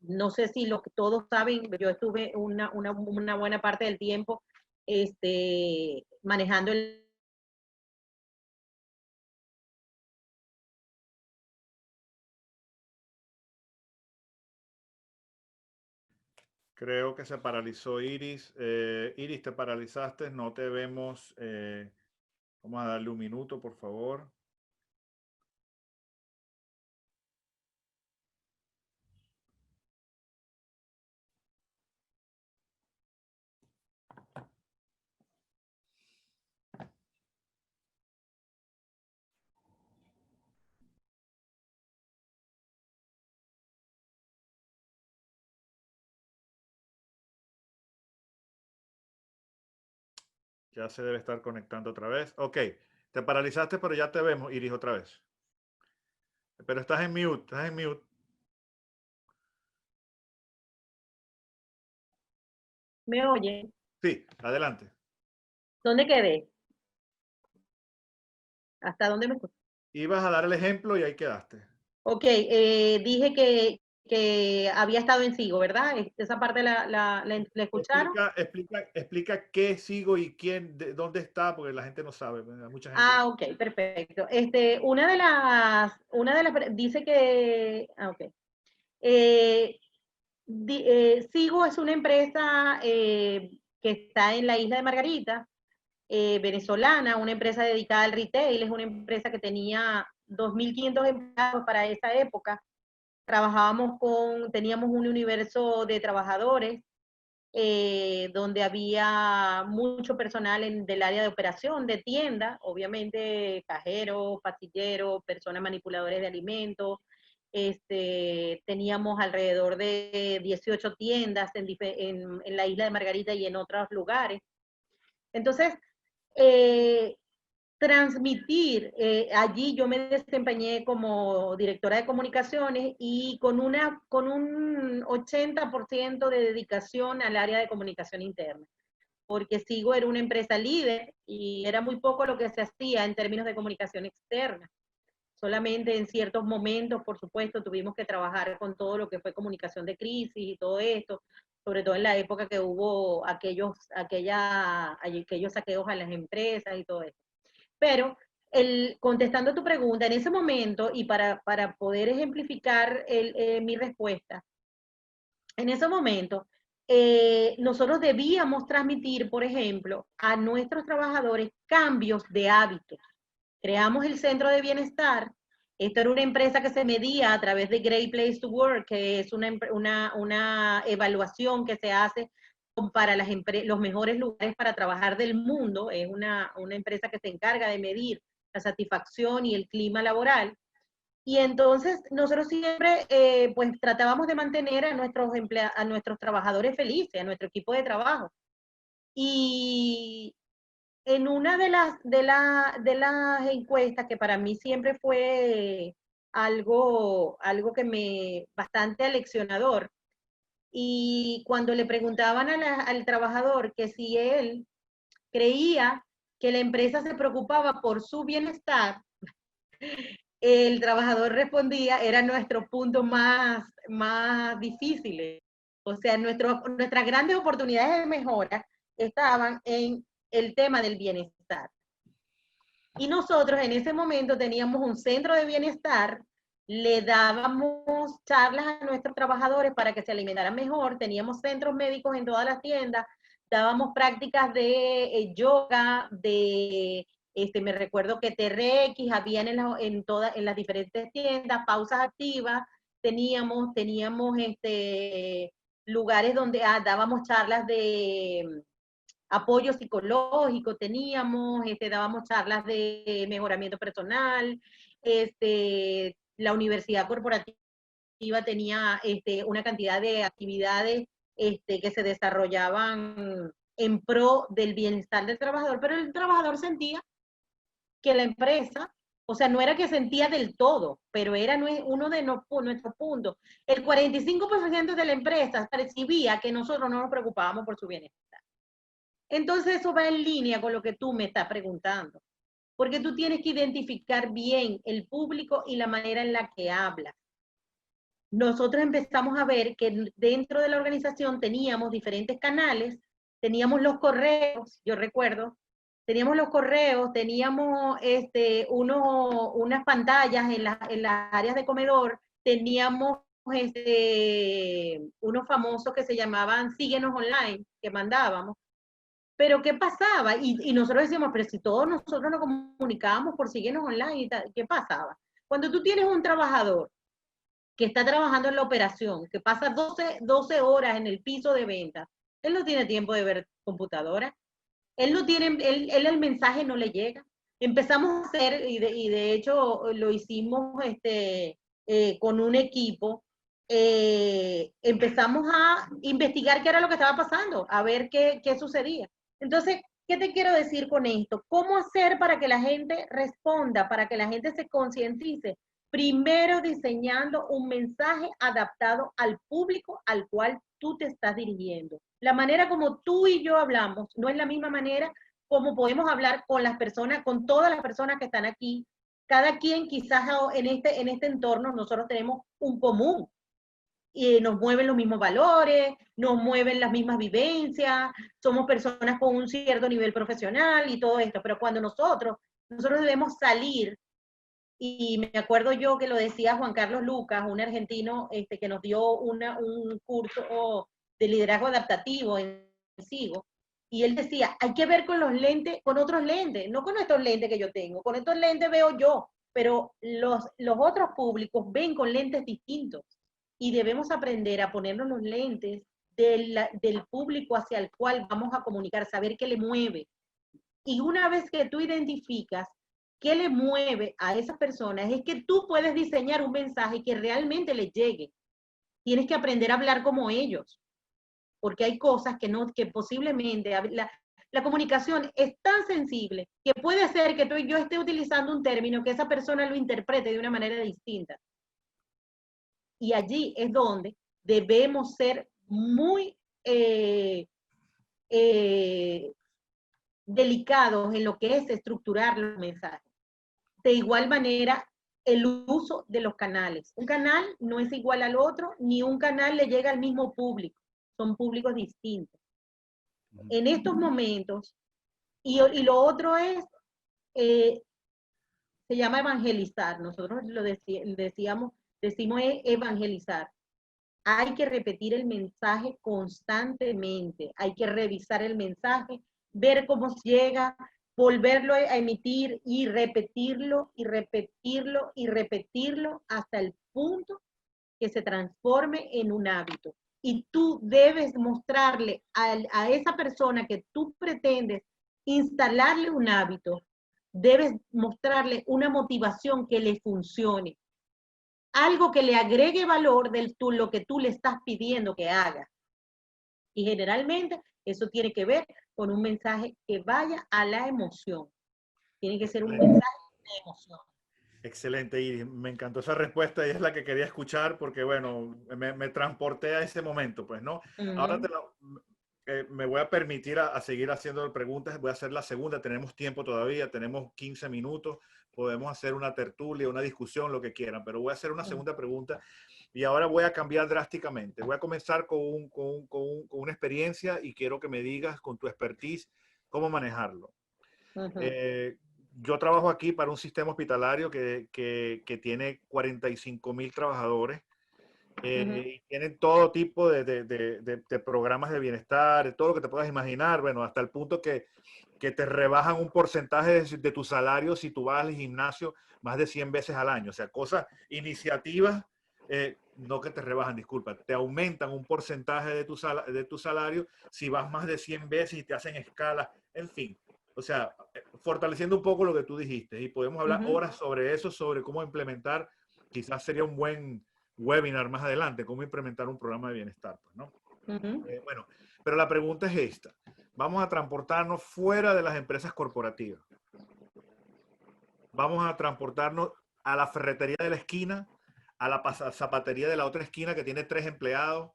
no sé si lo que todos saben, yo estuve una buena parte del tiempo manejando el Creo que se paralizó Iris. Iris, te paralizaste, no te vemos. Vamos a darle un minuto, por favor. Ya se debe estar conectando otra vez. Ok, te paralizaste, pero ya te vemos, Iris, otra vez. Pero estás en mute, estás en mute. ¿Me oye? Sí, adelante. ¿Dónde quedé? ¿Hasta dónde me escucho? Ibas a dar el ejemplo y ahí quedaste. Ok, dije que había estado en Sigo, ¿verdad? Esa parte la escucharon. Explica qué sigo y quién, dónde está, porque la gente no sabe, mucha gente no Ah, sabe. ok, perfecto. Dice que, ok. Eh, Sigo es una empresa que está en la isla de Margarita, venezolana, una empresa dedicada al retail, es una empresa que tenía 2.500 empleados para esa época. Teníamos un universo de trabajadores donde había mucho personal del área de operación, de tienda, obviamente cajeros, pasilleros, personas manipuladoras de alimentos. Teníamos alrededor de 18 tiendas en la isla de Margarita y en otros lugares. Entonces, eh, transmitir, allí yo me desempeñé como directora de comunicaciones y con un 80% de dedicación al área de comunicación interna, porque Sigo era una empresa líder y era muy poco lo que se hacía en términos de comunicación externa. Solamente en ciertos momentos, por supuesto, tuvimos que trabajar con todo lo que fue comunicación de crisis y todo esto, sobre todo en la época que hubo aquellos saqueos a las empresas y todo esto. Pero contestando tu pregunta, en ese momento, y para poder ejemplificar mi respuesta, en ese momento, nosotros debíamos transmitir, por ejemplo, a nuestros trabajadores cambios de hábitos. Creamos el Centro de Bienestar. Esto era una empresa que se medía a través de Great Place to Work, que es una evaluación que se hace para los mejores lugares para trabajar del mundo. Es una empresa que se encarga de medir la satisfacción y el clima laboral. Y entonces nosotros siempre pues tratábamos de mantener a nuestros trabajadores felices, a nuestro equipo de trabajo. Y en una de las encuestas que para mí siempre fue algo que bastante aleccionador, y cuando le preguntaban al trabajador que si él creía que la empresa se preocupaba por su bienestar, el trabajador respondía, eran nuestros puntos más difíciles. O sea, nuestras grandes oportunidades de mejora estaban en el tema del bienestar. Y nosotros en ese momento teníamos un centro de bienestar, le dábamos charlas a nuestros trabajadores para que se alimentaran mejor, teníamos centros médicos en todas las tiendas, dábamos prácticas de yoga, me recuerdo que TRX, habían en las diferentes tiendas, pausas activas, teníamos lugares donde dábamos charlas de apoyo psicológico teníamos, dábamos charlas de mejoramiento personal, la universidad corporativa tenía una cantidad de actividades que se desarrollaban en pro del bienestar del trabajador, pero el trabajador sentía que la empresa, o sea, no era que sentía del todo, pero era uno de nuestros puntos. El 45% de la empresa percibía que nosotros no nos preocupábamos por su bienestar. Entonces eso va en línea con lo que tú me estás preguntando, porque tú tienes que identificar bien el público y la manera en la que hablas. Nosotros empezamos a ver que dentro de la organización teníamos diferentes canales, teníamos los correos, yo recuerdo, teníamos los correos, teníamos unas pantallas en las áreas de comedor, teníamos unos famosos que se llamaban Síguenos Online, que mandábamos. Pero ¿qué pasaba? Y nosotros decíamos, pero si todos nosotros nos comunicábamos por Síguenos Online y tal, ¿qué pasaba? Cuando tú tienes un trabajador que está trabajando en la operación, que pasa 12 horas en el piso de ventas, él no tiene tiempo de ver computadora, él no tiene, él el mensaje no le llega. Empezamos a hacer, y de hecho lo hicimos con un equipo, empezamos a investigar qué era lo que estaba pasando, a ver qué sucedía. Entonces, ¿qué te quiero decir con esto? ¿Cómo hacer para que la gente responda, para que la gente se concientice? Primero diseñando un mensaje adaptado al público al cual tú te estás dirigiendo. La manera como tú y yo hablamos no es la misma manera como podemos hablar con las personas, con todas las personas que están aquí cada quien quizás en este entorno nosotros tenemos un común y nos mueven los mismos valores, nos mueven las mismas vivencias, somos personas con un cierto nivel profesional y todo esto, pero cuando nosotros debemos salir, y me acuerdo yo que lo decía Juan Carlos Lucas, un argentino que nos dio un curso de liderazgo adaptativo en SIGO, y él decía, hay que ver con los lentes, con otros lentes, no con estos lentes que yo tengo, con estos lentes veo yo, pero los otros públicos ven con lentes distintos y debemos aprender a ponernos los lentes del público hacia el cual vamos a comunicar, saber qué le mueve. Y una vez que tú identificas qué le mueve a esas personas, es que tú puedes diseñar un mensaje que realmente les llegue. Tienes que aprender a hablar como ellos, porque hay cosas que posiblemente la comunicación es tan sensible que puede ser que tú y yo esté utilizando un término que esa persona lo interprete de una manera distinta. Y allí es donde debemos ser muy delicados en lo que es estructurar los mensajes. De igual manera, el uso de los canales. Un canal no es igual al otro, ni un canal le llega al mismo público. Son públicos distintos. En estos momentos, y lo otro es, se llama evangelizar. Nosotros decimos evangelizar. Hay que repetir el mensaje constantemente, hay que revisar el mensaje, ver cómo llega, volverlo a emitir y repetirlo y repetirlo y repetirlo hasta el punto que se transforme en un hábito. Y tú debes mostrarle a esa persona que tú pretendes instalarle un hábito, debes mostrarle una motivación que le funcione, algo que le agregue valor lo que tú le estás pidiendo que haga. Y generalmente eso tiene que ver con un mensaje que vaya a la emoción. Tiene que ser un mensaje de emoción. Excelente, Iris. Me encantó esa respuesta y es la que quería escuchar porque, bueno, me transporté a ese momento, pues, ¿no? Ahora me voy a permitir a seguir haciendo preguntas. Voy a hacer la segunda. Tenemos tiempo todavía, tenemos 15 minutos. Podemos hacer una tertulia, una discusión, lo que quieran, pero voy a hacer una segunda pregunta y ahora voy a cambiar drásticamente. Voy a comenzar con una experiencia y quiero que me digas con tu expertise cómo manejarlo. Yo trabajo aquí para un sistema hospitalario que tiene 45.000 trabajadores. Y tienen todo tipo de programas de bienestar, de todo lo que te puedas imaginar, bueno, hasta el punto que te rebajan un porcentaje de tu salario si tú vas al gimnasio más de 100 veces al año. O sea, cosas, iniciativas, no que te rebajan, disculpa, te aumentan un porcentaje de tu salario si vas más de 100 veces y te hacen escala, en fin. O sea, fortaleciendo un poco lo que tú dijiste y podemos hablar horas sobre eso, sobre cómo implementar, quizás sería un buen webinar más adelante, cómo implementar un programa de bienestar, pues, ¿no? Bueno, pero la pregunta es esta. Vamos a transportarnos fuera de las empresas corporativas. Vamos a transportarnos a la ferretería de la esquina, a la zapatería de la otra esquina que tiene 3 empleados,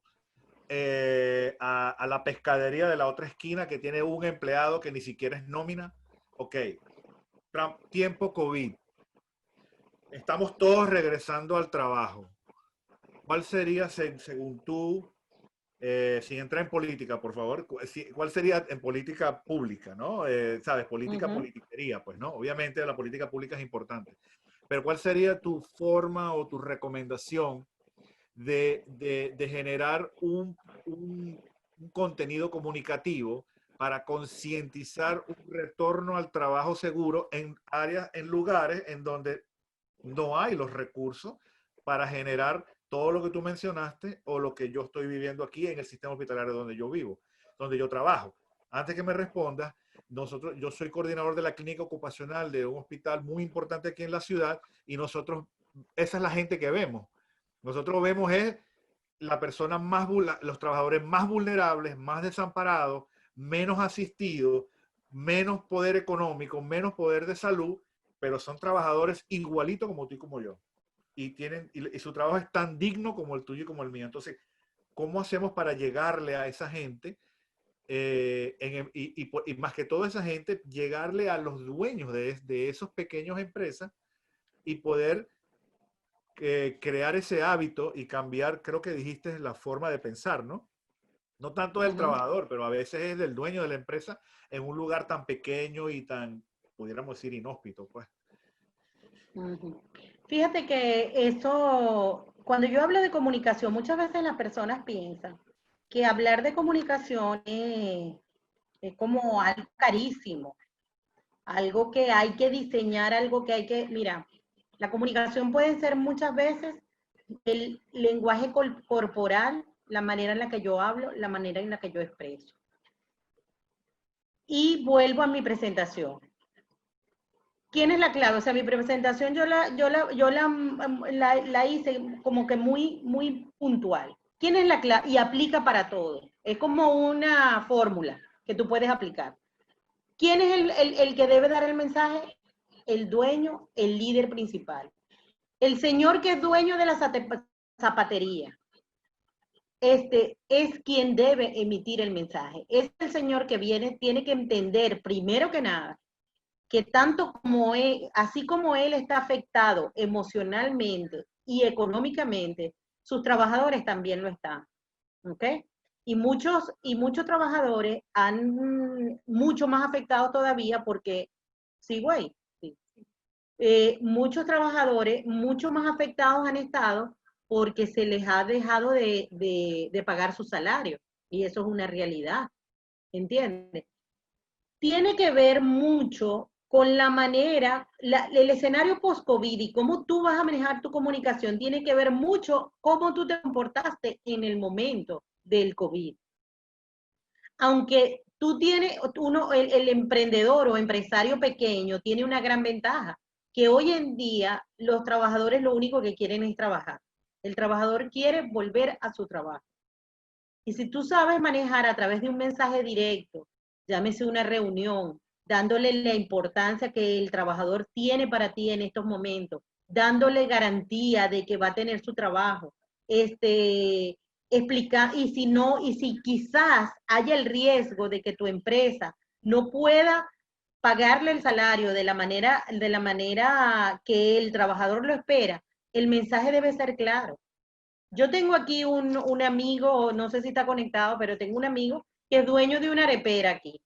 a la pescadería de la otra esquina que tiene un empleado que ni siquiera es nómina. Ok, tiempo COVID. Estamos todos regresando al trabajo. ¿Cuál sería, según tú, sin entrar en política, por favor, cuál sería en política pública, ¿no? ¿Sabes? Política, politiquería, pues, ¿no? Obviamente la política pública es importante. Pero ¿cuál sería tu forma o tu recomendación de generar un contenido comunicativo para concientizar un retorno al trabajo seguro en áreas, en lugares en donde no hay los recursos para generar todo lo que tú mencionaste o lo que yo estoy viviendo aquí en el sistema hospitalario donde yo vivo, donde yo trabajo? Antes que me respondas, yo soy coordinador de la clínica ocupacional de un hospital muy importante aquí en la ciudad y nosotros, esa es la gente que vemos. Nosotros vemos es la persona más, los trabajadores más vulnerables, más desamparados, menos asistidos, menos poder económico, menos poder de salud, pero son trabajadores igualitos como tú y como yo. Y su trabajo es tan digno como el tuyo y como el mío. Entonces, ¿cómo hacemos para llegarle a esa gente? Y más que toda esa gente, llegarle a los dueños de esas pequeñas empresas y poder crear ese hábito y cambiar, creo que dijiste, la forma de pensar, ¿no? No tanto del trabajador, pero a veces es del dueño de la empresa en un lugar tan pequeño y tan, pudiéramos decir, inhóspito, pues. Fíjate que eso, cuando yo hablo de comunicación, muchas veces las personas piensan que hablar de comunicación es como algo carísimo, algo que hay que diseñar, algo que hay que, mira, la comunicación puede ser muchas veces el lenguaje corporal, la manera en la que yo hablo, la manera en la que yo expreso. Y vuelvo a mi presentación. ¿Quién es la clave? O sea, mi presentación la hice como que muy puntual. ¿Quién es la clave? Y aplica para todo. Es como una fórmula que tú puedes aplicar. ¿Quién es el que debe dar el mensaje? El dueño, el líder principal. El señor que es dueño de la zapatería. Es quien debe emitir el mensaje. Es el señor que viene, tiene que entender, primero que nada, que tanto como él, así como él está afectado emocionalmente y económicamente, sus trabajadores también lo están. ¿Ok? Y muchos trabajadores han mucho más afectados todavía porque, sí, güey, sí. Muchos trabajadores mucho más afectados han estado porque se les ha dejado de pagar su salario. Y eso es una realidad, ¿entiendes? Tiene que ver mucho con la manera, el escenario post-COVID y cómo tú vas a manejar tu comunicación, tiene que ver mucho cómo tú te comportaste en el momento del COVID. Aunque tú tienes, el emprendedor o empresario pequeño tiene una gran ventaja, que hoy en día los trabajadores lo único que quieren es trabajar. El trabajador quiere volver a su trabajo. Y si tú sabes manejar a través de un mensaje directo, llámese una reunión, dándole la importancia que el trabajador tiene para ti en estos momentos, dándole garantía de que va a tener su trabajo, explicar, y si no, y si quizás haya el riesgo de que tu empresa no pueda pagarle el salario de la manera que el trabajador lo espera, el mensaje debe ser claro. Yo tengo aquí un amigo, no sé si está conectado, pero tengo un amigo que es dueño de una arepera aquí.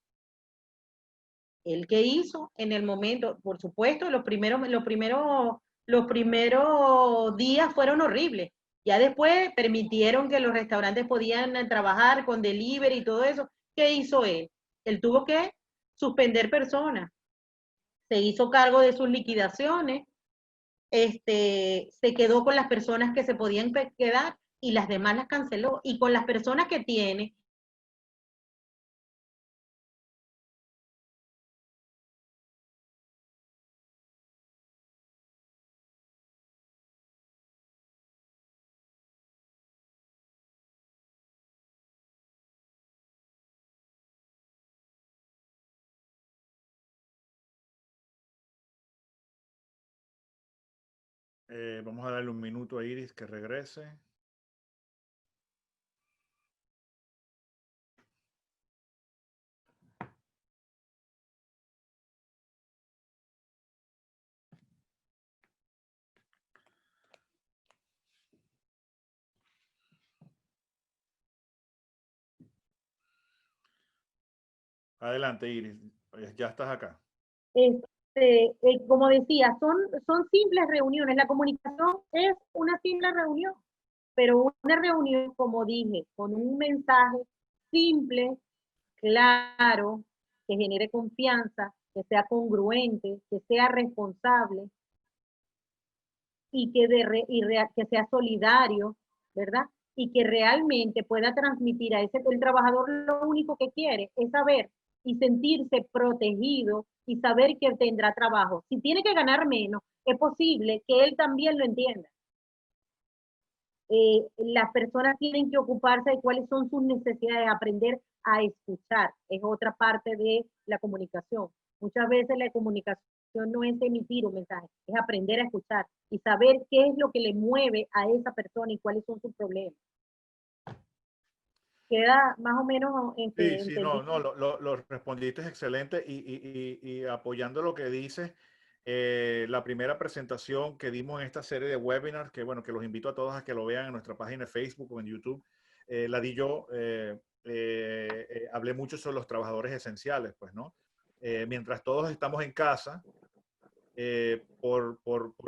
El que hizo en el momento, por supuesto, los primeros días fueron horribles. Ya después permitieron que los restaurantes podían trabajar con delivery y todo eso. ¿Qué hizo él? Él tuvo que suspender personas. Se hizo cargo de sus liquidaciones, se quedó con las personas que se podían quedar y las demás las canceló. Y con las personas que tiene, Vamos a darle un minuto a Iris que regrese. Adelante, Iris. Ya estás acá. como decía, son simples reuniones. La comunicación es una simple reunión, pero una reunión, como dije, con un mensaje simple, claro, que genere confianza, que sea congruente, que sea responsable y que sea solidario, ¿verdad? Y que realmente pueda transmitir a el trabajador lo único que quiere es saber y sentirse protegido y saber que tendrá trabajo. Si tiene que ganar menos, es posible que él también lo entienda. Las personas tienen que ocuparse de cuáles son sus necesidades, aprender a escuchar, es otra parte de la comunicación. Muchas veces la comunicación no es emitir un mensaje, es aprender a escuchar y saber qué es lo que le mueve a esa persona y cuáles son sus problemas. Queda más o menos Sí, sí, no, entendido. no, lo respondiste excelente y apoyando lo que dices, La primera presentación que dimos en esta serie de webinars, que bueno, que los invito a todos a que lo vean en nuestra página de Facebook o en YouTube, la di yo. Hablé mucho sobre los trabajadores esenciales, pues, ¿no? Mientras todos estamos en casa, por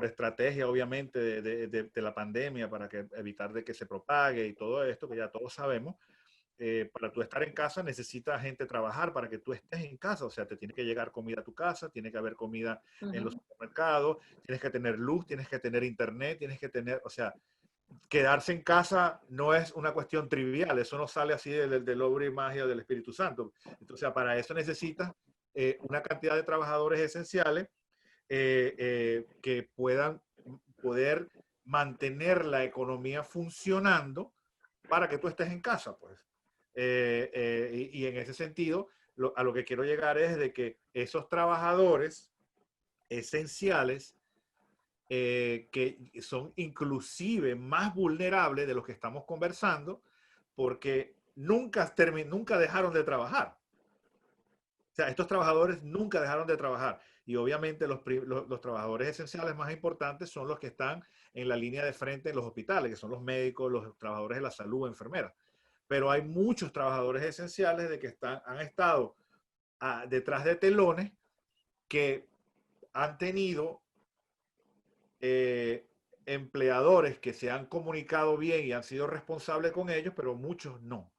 estrategia, obviamente, de la pandemia, para que, evitar de que se propague y todo esto, que ya todos sabemos, para tú estar en casa necesitas gente trabajar para que tú estés en casa. O sea, te tiene que llegar comida a tu casa, tiene que haber comida en los supermercados, tienes que tener luz, tienes que tener internet, tienes que tener, o sea, quedarse en casa no es una cuestión trivial, eso no sale así del obra y magia del Espíritu Santo. Entonces, para eso necesitas una cantidad de trabajadores esenciales que puedan poder mantener la economía funcionando para que tú estés en casa, pues. Y en ese sentido, a lo que quiero llegar es de que esos trabajadores esenciales, que son inclusive más vulnerables de los que estamos conversando, porque nunca dejaron de trabajar. O sea, estos trabajadores nunca dejaron de trabajar. Y obviamente los trabajadores esenciales más importantes son los que están en la línea de frente en los hospitales, que son los médicos, los trabajadores de la salud, enfermeras. Pero hay muchos trabajadores esenciales de que han estado detrás de telones, que han tenido empleadores que se han comunicado bien y han sido responsables con ellos, pero muchos no.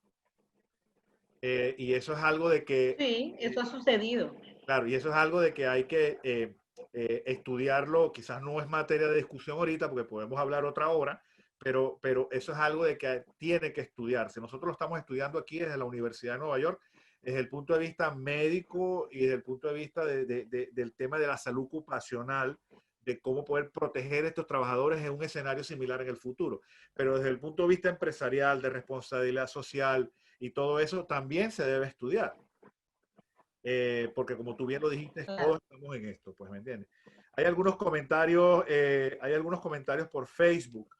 Y eso es algo de que, Sí, eso ha sucedido. claro, y eso es algo de que hay que estudiarlo. Quizás no es materia de discusión ahorita porque podemos hablar otra hora, pero eso es algo de que tiene que estudiarse. Nosotros lo estamos estudiando aquí desde la Universidad de Nueva York, desde el punto de vista médico y desde el punto de vista del tema de la salud ocupacional, de cómo poder proteger a estos trabajadores en un escenario similar en el futuro. Pero desde el punto de vista empresarial, de responsabilidad social y todo eso, también se debe estudiar. Porque como tú bien lo dijiste, Claro. todos estamos en esto, pues, ¿me entiendes? Hay algunos comentarios por Facebook.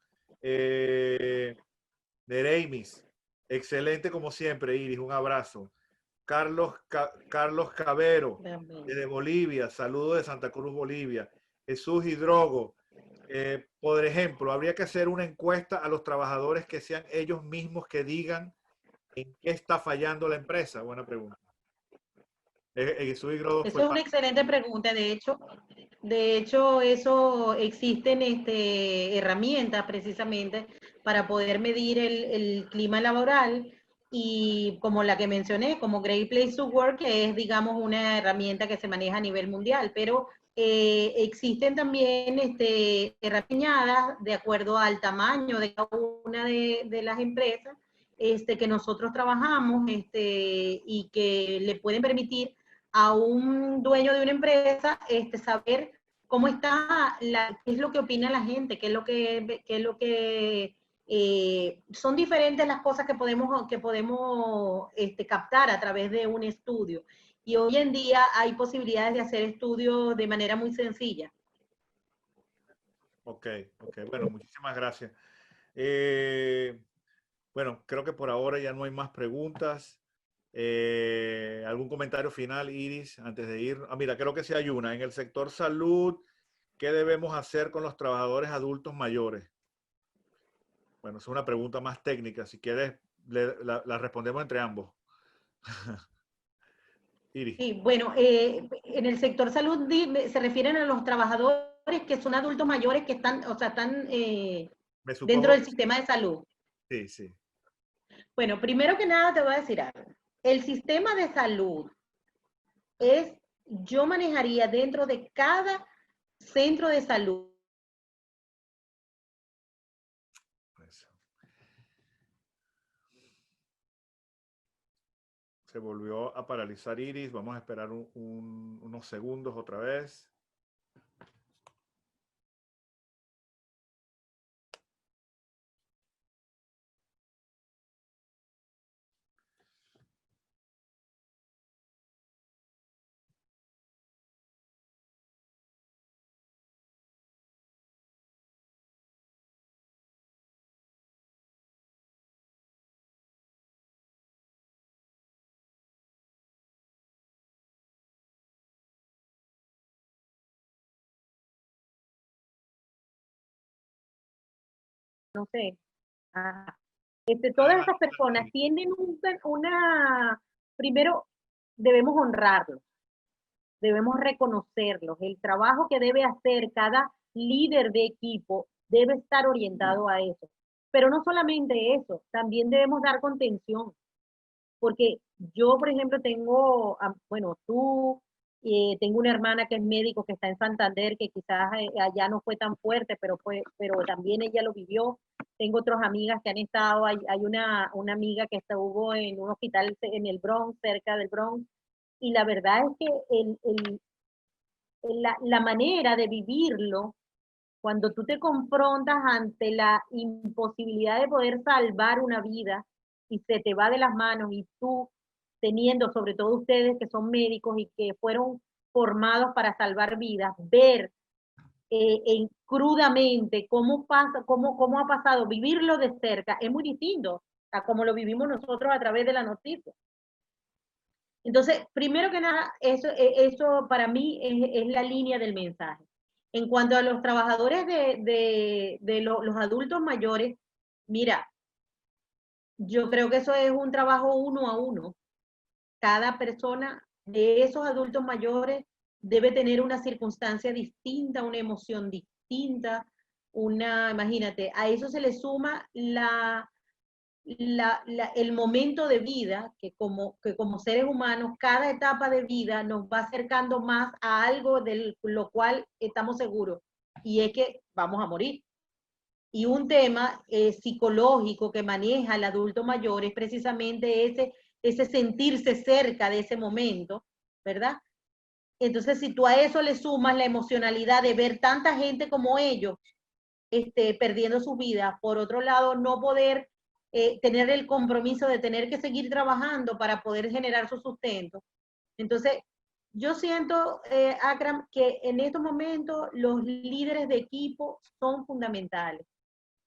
Nereimis, excelente como siempre, Iris, un abrazo. Carlos Cabero, También. desde Bolivia, saludos de Santa Cruz, Bolivia. Jesús Hidrogo, por ejemplo, habría que hacer una encuesta a los trabajadores, que sean ellos mismos que digan en qué está fallando la empresa. Buena pregunta. Jesús Hidrogo Eso fue es una excelente pregunta. De hecho, eso existen herramientas precisamente para poder medir el clima laboral, y como la que mencioné, como Great Place to Work, que es, digamos, una herramienta que se maneja a nivel mundial, pero existen también herramientas de acuerdo al tamaño de cada una de las empresas que nosotros trabajamos, y que le pueden permitir a un dueño de una empresa saber cómo está, qué es lo que opina la gente, son diferentes las cosas que podemos captar a través de un estudio. Y hoy en día hay posibilidades de hacer estudios de manera muy sencilla. Ok, bueno, muchísimas gracias. Bueno, creo que por ahora ya no hay más preguntas. ¿Algún comentario final, Iris, antes de ir? Mira, creo que sí hay una. En el sector salud, ¿qué debemos hacer con los trabajadores adultos mayores? Bueno, es una pregunta más técnica. Si quieres, la respondemos entre ambos. Iris, Sí, bueno, en el sector salud se refieren a los trabajadores que son adultos mayores que están, o sea, están me dentro supongo del que sistema de salud. sí, sí. Bueno, primero que nada te voy a decir algo. El sistema de salud yo manejaría dentro de cada centro de salud. Pues, se volvió a paralizar Iris. Vamos a esperar unos segundos otra vez. no sé. Ajá. Todas Ah, esas personas tienen primero debemos honrarlos, debemos reconocerlos. El trabajo que debe hacer cada líder de equipo debe estar orientado a eso. Pero no solamente eso, también debemos dar contención, porque yo, por ejemplo, tengo, bueno, tú, tengo una hermana que es médico, que está en Santander, que quizás allá no fue tan fuerte, pero también ella lo vivió. Tengo otras amigas que han estado, hay una amiga que estuvo en un hospital en el Bronx, cerca del Bronx, y la verdad es que la manera de vivirlo, cuando tú te confrontas ante la imposibilidad de poder salvar una vida y se te va de las manos y tú teniendo, sobre todo ustedes que son médicos y que fueron formados para salvar vidas, ver crudamente cómo pasa, cómo ha pasado, vivirlo de cerca, es muy distinto a como lo vivimos nosotros a través de la noticia. Entonces, primero que nada, eso para mí es la línea del mensaje. En cuanto a los trabajadores los adultos mayores, mira, yo creo que eso es un trabajo uno a uno. Cada persona de esos adultos mayores debe tener una circunstancia distinta, una emoción distinta, imagínate, a eso se le suma el momento de vida, que como seres humanos, cada etapa de vida nos va acercando más a algo de lo cual estamos seguros, y es que vamos a morir. Y un tema psicológico que maneja el adulto mayor es precisamente ese sentirse cerca de ese momento, ¿verdad? Entonces, si tú a eso le sumas la emocionalidad de ver tanta gente como ellos perdiendo su vida, por otro lado, no poder tener el compromiso de tener que seguir trabajando para poder generar su sustento. Entonces, yo siento, Akram, que en estos momentos los líderes de equipo son fundamentales.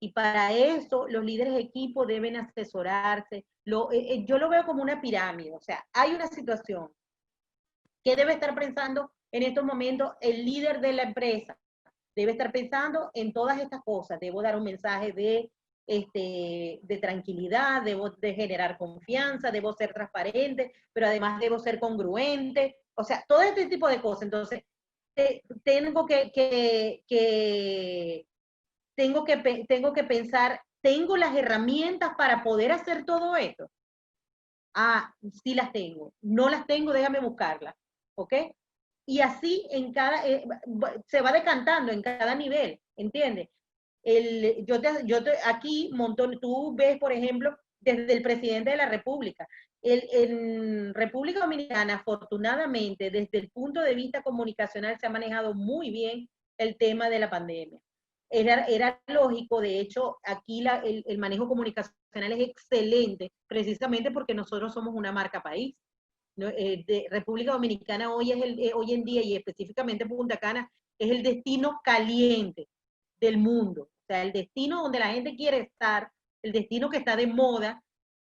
Y para eso los líderes de equipo deben asesorarse. Yo lo veo como una pirámide, o sea, hay una situación. ¿Qué debe estar pensando en estos momentos el líder de la empresa? Debe estar pensando en todas estas cosas. Debo dar un mensaje de tranquilidad, debo de generar confianza, debo ser transparente, pero además debo ser congruente. O sea, todo este tipo de cosas. Entonces, tengo que pensar, ¿tengo las herramientas para poder hacer todo esto? Ah, sí las tengo. No las tengo, déjame buscarlas. ¿Ok? Y así se va decantando en cada nivel, ¿entiendes? Aquí, montón, tú ves, por ejemplo, desde el presidente de la República. En República Dominicana, afortunadamente, desde el punto de vista comunicacional, se ha manejado muy bien el tema de la pandemia. Era lógico, de hecho, aquí el manejo comunicacional es excelente, precisamente porque nosotros somos una marca país. ¿No? De República Dominicana hoy en día, y específicamente Punta Cana, es el destino caliente del mundo. O sea, el destino donde la gente quiere estar, el destino que está de moda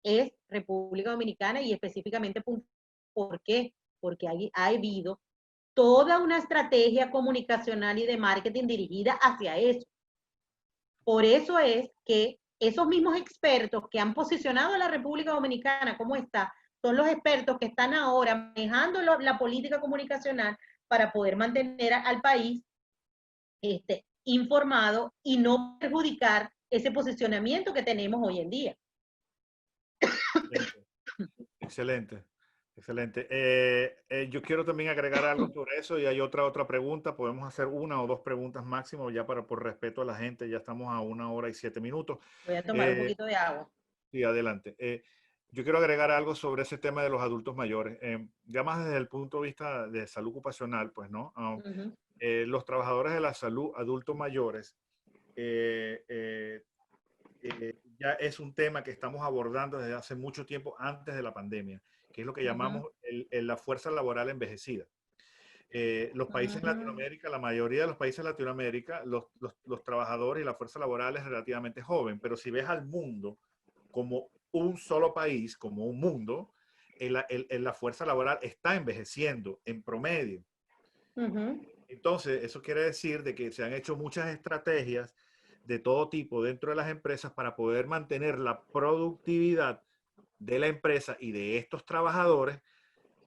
es República Dominicana y específicamente Punta Cana. ¿Por qué? Porque ha habido toda una estrategia comunicacional y de marketing dirigida hacia eso. Por eso es que esos mismos expertos que han posicionado a la República Dominicana como está, son los expertos que están ahora manejando la política comunicacional para poder mantener al país informado y no perjudicar ese posicionamiento que tenemos hoy en día. excelente, excelente. Yo quiero también agregar algo sobre eso y hay otra pregunta. Podemos hacer una o dos preguntas máximo ya por respeto a la gente. Ya estamos a 1 hora y 7 minutos. Voy a tomar un Eh, poquito de agua. sí, adelante. Yo quiero agregar algo sobre ese tema de los adultos mayores. Ya más desde el punto de vista de salud ocupacional, pues, ¿no? Los trabajadores de la salud adultos mayores eh, eh, ya es un tema que estamos abordando desde hace mucho tiempo antes de la pandemia, que es lo que llamamos la fuerza laboral envejecida. Los países en Latinoamérica, la mayoría de los países de Latinoamérica, los trabajadores y la fuerza laboral es relativamente joven, pero si ves al mundo como un solo país, como un mundo, la fuerza laboral está envejeciendo en promedio. Entonces, eso quiere decir de que se han hecho muchas estrategias de todo tipo dentro de las empresas para poder mantener la productividad de la empresa y de estos trabajadores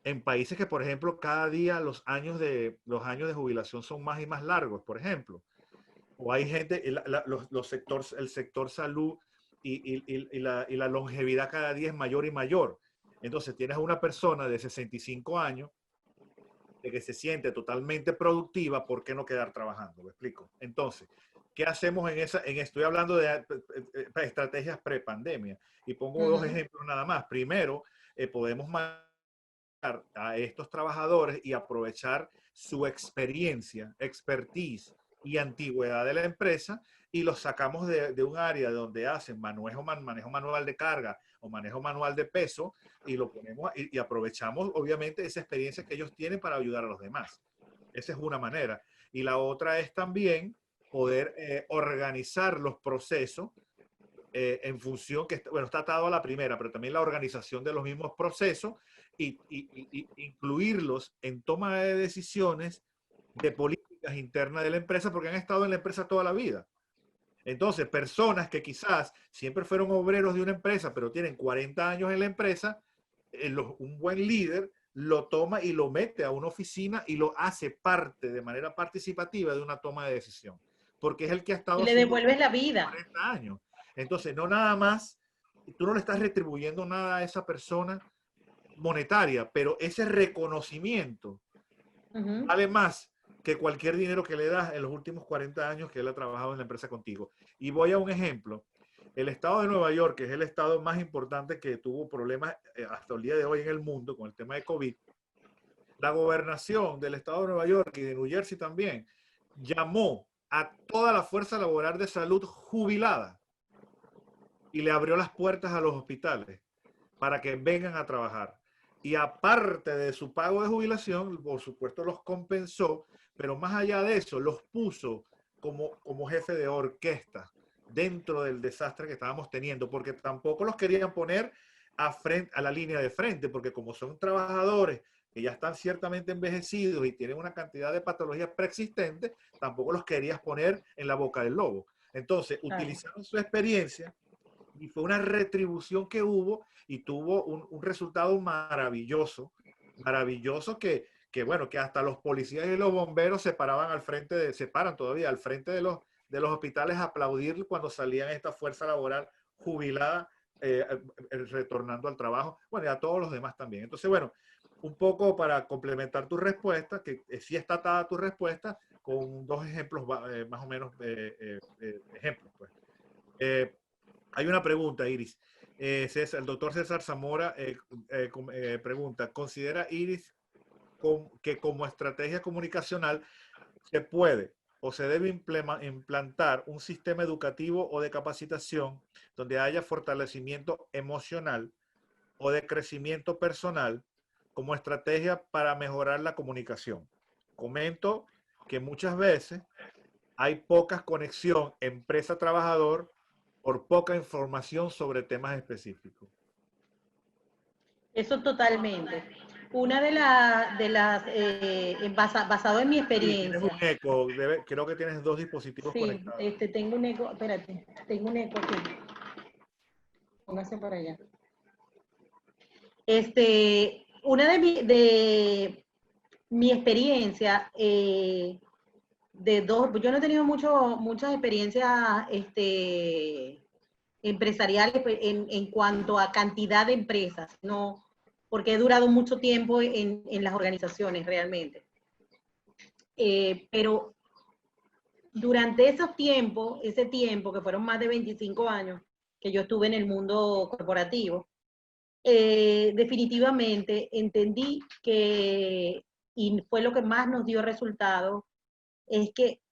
en países que, por ejemplo, cada día los años de jubilación son más y más largos, por ejemplo. O hay gente, el sector salud y la longevidad cada día es mayor y mayor. Entonces tienes a una persona de 65 años de que se siente totalmente productiva, ¿por qué no quedar trabajando? ¿Me explico? Entonces, ¿qué hacemos estoy hablando de estrategias pre-pandemia y pongo dos ejemplos nada más. Primero, podemos a estos trabajadores y aprovechar su experiencia, expertise y antigüedad de la empresa y los sacamos de un área donde hacen manejo manual de carga o manejo manual de peso y lo ponemos y aprovechamos obviamente esa experiencia que ellos tienen para ayudar a los demás. Esa es una manera. Y la otra es también poder organizar los procesos en función, bueno, está atado a la primera, pero también la organización de los mismos procesos y incluirlos en toma de decisiones de políticas internas de la empresa, porque han estado en la empresa toda la vida. Entonces, personas que quizás siempre fueron obreros de una empresa, pero tienen 40 años en la empresa, un buen líder lo toma y lo mete a una oficina y lo hace parte de manera participativa de una toma de decisión, porque es el que ha estado Y le haciendo devuelves la vida. 40 años. Entonces, no nada más, tú no le estás retribuyendo nada a esa persona monetaria, pero ese reconocimiento vale más que cualquier dinero que le das en los últimos 40 años que él ha trabajado en la empresa contigo. Y voy a un ejemplo. El estado de Nueva York, que es el estado más importante que tuvo problemas hasta el día de hoy en el mundo con el tema de COVID, la gobernación del estado de Nueva York y de New Jersey también llamó a toda la fuerza laboral de salud jubilada y le abrió las puertas a los hospitales para que vengan a trabajar. Y aparte de su pago de jubilación, por supuesto los compensó, pero más allá de eso, los puso como jefe de orquesta dentro del desastre que estábamos teniendo, porque tampoco los querían poner a la línea de frente, porque como son trabajadores que ya están ciertamente envejecidos y tienen una cantidad de patologías preexistentes, tampoco los querías poner en la boca del lobo. Entonces, utilizaron su experiencia y fue una retribución que hubo y tuvo un resultado maravilloso, maravilloso bueno, que hasta los policías y los bomberos se paran todavía al frente de los hospitales a aplaudir cuando salían esta fuerza laboral jubilada retornando al trabajo, bueno, y a todos los demás también. Entonces, bueno, un poco para complementar tu respuesta, que sí está atada tu respuesta, con dos ejemplos, más o menos ejemplos, pues. Hay una pregunta, Iris. El doctor César Zamora pregunta, ¿considera Iris que como estrategia comunicacional se puede o se debe implantar un sistema educativo o de capacitación donde haya fortalecimiento emocional o de crecimiento personal como estrategia para mejorar la comunicación? Comento que muchas veces hay poca conexión empresa-trabajador por poca información sobre temas específicos. Eso totalmente. Una de las basado en mi experiencia. Tienes un eco, creo que tienes dos dispositivos conectados. Sí, tengo un eco, espérate, tengo un eco aquí. Póngase para allá. Una de mi experiencia, yo no he tenido muchas experiencias empresariales en cuanto a cantidad de empresas, no, porque he durado mucho tiempo en las organizaciones realmente. Pero durante ese tiempo, que fueron más de 25 años que yo estuve en el mundo corporativo, definitivamente entendí que, y fue lo que más nos dio resultado, es que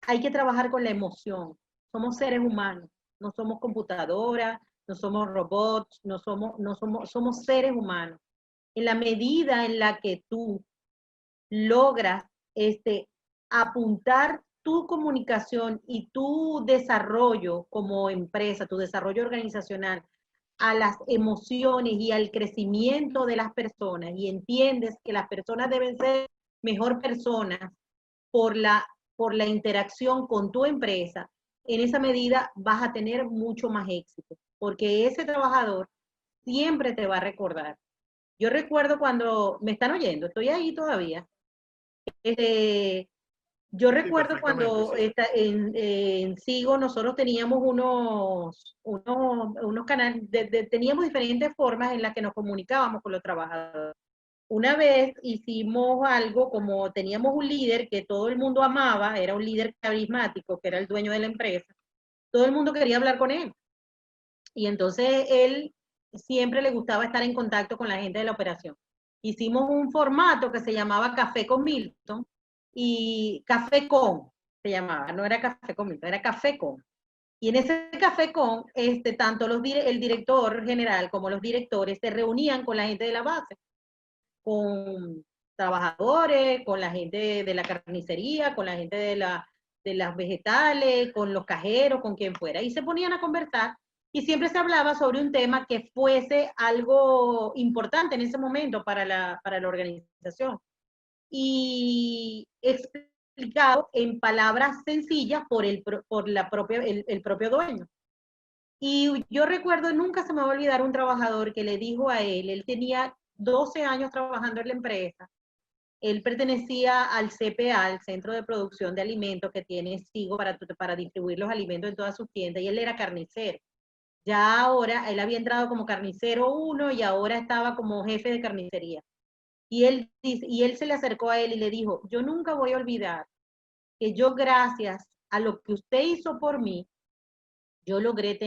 hay que trabajar con la emoción. Somos seres humanos, no somos computadoras, no somos robots, somos seres humanos. En la medida en la que tú logras apuntar tu comunicación y tu desarrollo como empresa, tu desarrollo organizacional a las emociones y al crecimiento de las personas y entiendes que las personas deben ser mejor personas por la interacción con tu empresa, en esa medida vas a tener mucho más éxito, porque ese trabajador siempre te va a recordar. Yo recuerdo cuando, me están oyendo, estoy ahí todavía. Este, yo Sí, recuerdo perfectamente, cuando sí. en Sigo nosotros teníamos unos canales, teníamos diferentes formas en las que nos comunicábamos con los trabajadores. Una vez hicimos algo como teníamos un líder que todo el mundo amaba, era un líder carismático, que era el dueño de la empresa, todo el mundo quería hablar con él. Y entonces él siempre le gustaba estar en contacto con la gente de la operación. Hicimos un formato que se llamaba Café con Milton y Café con, se llamaba, no era Café con Milton, era Café con. Y en ese café con, tanto el director general como los directores se reunían con la gente de la base, con trabajadores, con la gente de la carnicería, con la gente de las vegetales, con los cajeros, con quien fuera. Y se ponían a conversar y siempre se hablaba sobre un tema que fuese algo importante en ese momento para la organización. Y explicado en palabras sencillas por el propio dueño. Y yo recuerdo, nunca se me va a olvidar un trabajador que le dijo a él tenía 12 años trabajando en la empresa, él pertenecía al CPA, al Centro de Producción de Alimentos que tiene Sigo para distribuir los alimentos en todas sus tiendas, y él era carnicero. Ya ahora, él había entrado como carnicero 1 y ahora estaba como jefe de carnicería. Y él se le acercó a él y le dijo, yo nunca voy a olvidar que yo gracias a lo que usted hizo por mí, yo logré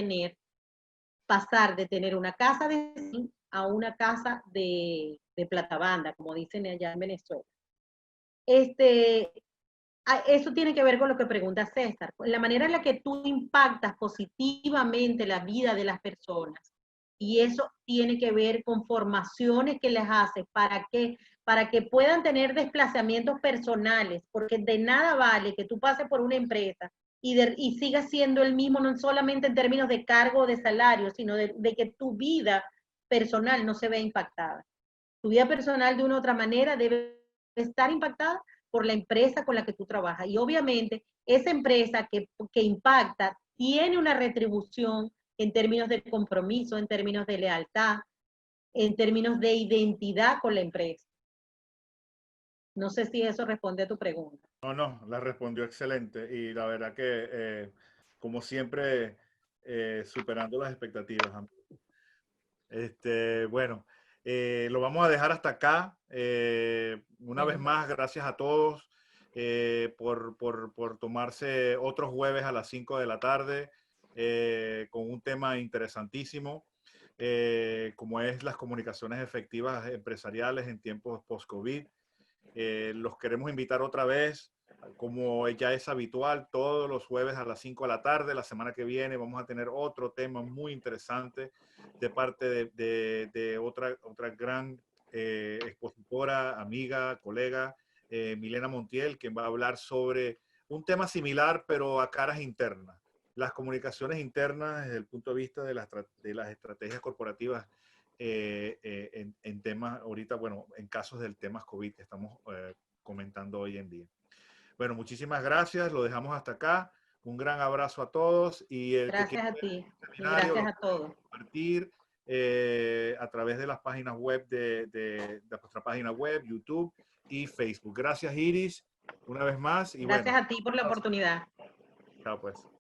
pasar de tener una casa de zinc a una casa de platabanda, como dicen allá en Venezuela. Este, eso tiene que ver con lo que pregunta César, la manera en la que tú impactas positivamente la vida de las personas. Y eso tiene que ver con formaciones que les haces para que puedan tener desplazamientos personales, porque de nada vale que tú pases por una empresa y sigas siendo el mismo, no solamente en términos de cargo o de salario, sino de que tu vida personal no se vea impactada. Tu vida personal de una u otra manera debe estar impactada por la empresa con la que tú trabajas. Y obviamente esa empresa que impacta tiene una retribución en términos de compromiso, en términos de lealtad, en términos de identidad con la empresa. No sé si eso responde a tu pregunta. No, no, la respondió excelente y la verdad que, como siempre, superando las expectativas. Bueno, lo vamos a dejar hasta acá. Una vez Bueno, más, gracias a todos por tomarse otro jueves a las 5 de la tarde con un tema interesantísimo, como es las comunicaciones efectivas empresariales en tiempos post-COVID. Los queremos invitar otra vez, como ya es habitual, todos los jueves a las 5 de la tarde. La semana que viene vamos a tener otro tema muy interesante de parte de otra gran expositora, amiga, colega, Milena Montiel, quien va a hablar sobre un tema similar, pero a caras internas. Las comunicaciones internas desde el punto de vista de las estrategias corporativas en temas, ahorita, bueno, en casos del tema COVID que estamos comentando hoy en día. Bueno, muchísimas gracias, lo dejamos hasta acá. Un gran abrazo a todos y el que quiera gracias a ver ti el y seminario gracias lo a puede todos. compartir a través de las páginas web de nuestra página web, YouTube y Facebook. Gracias, Iris, una vez más y bueno, Gracias a ti por la oportunidad. chao pues.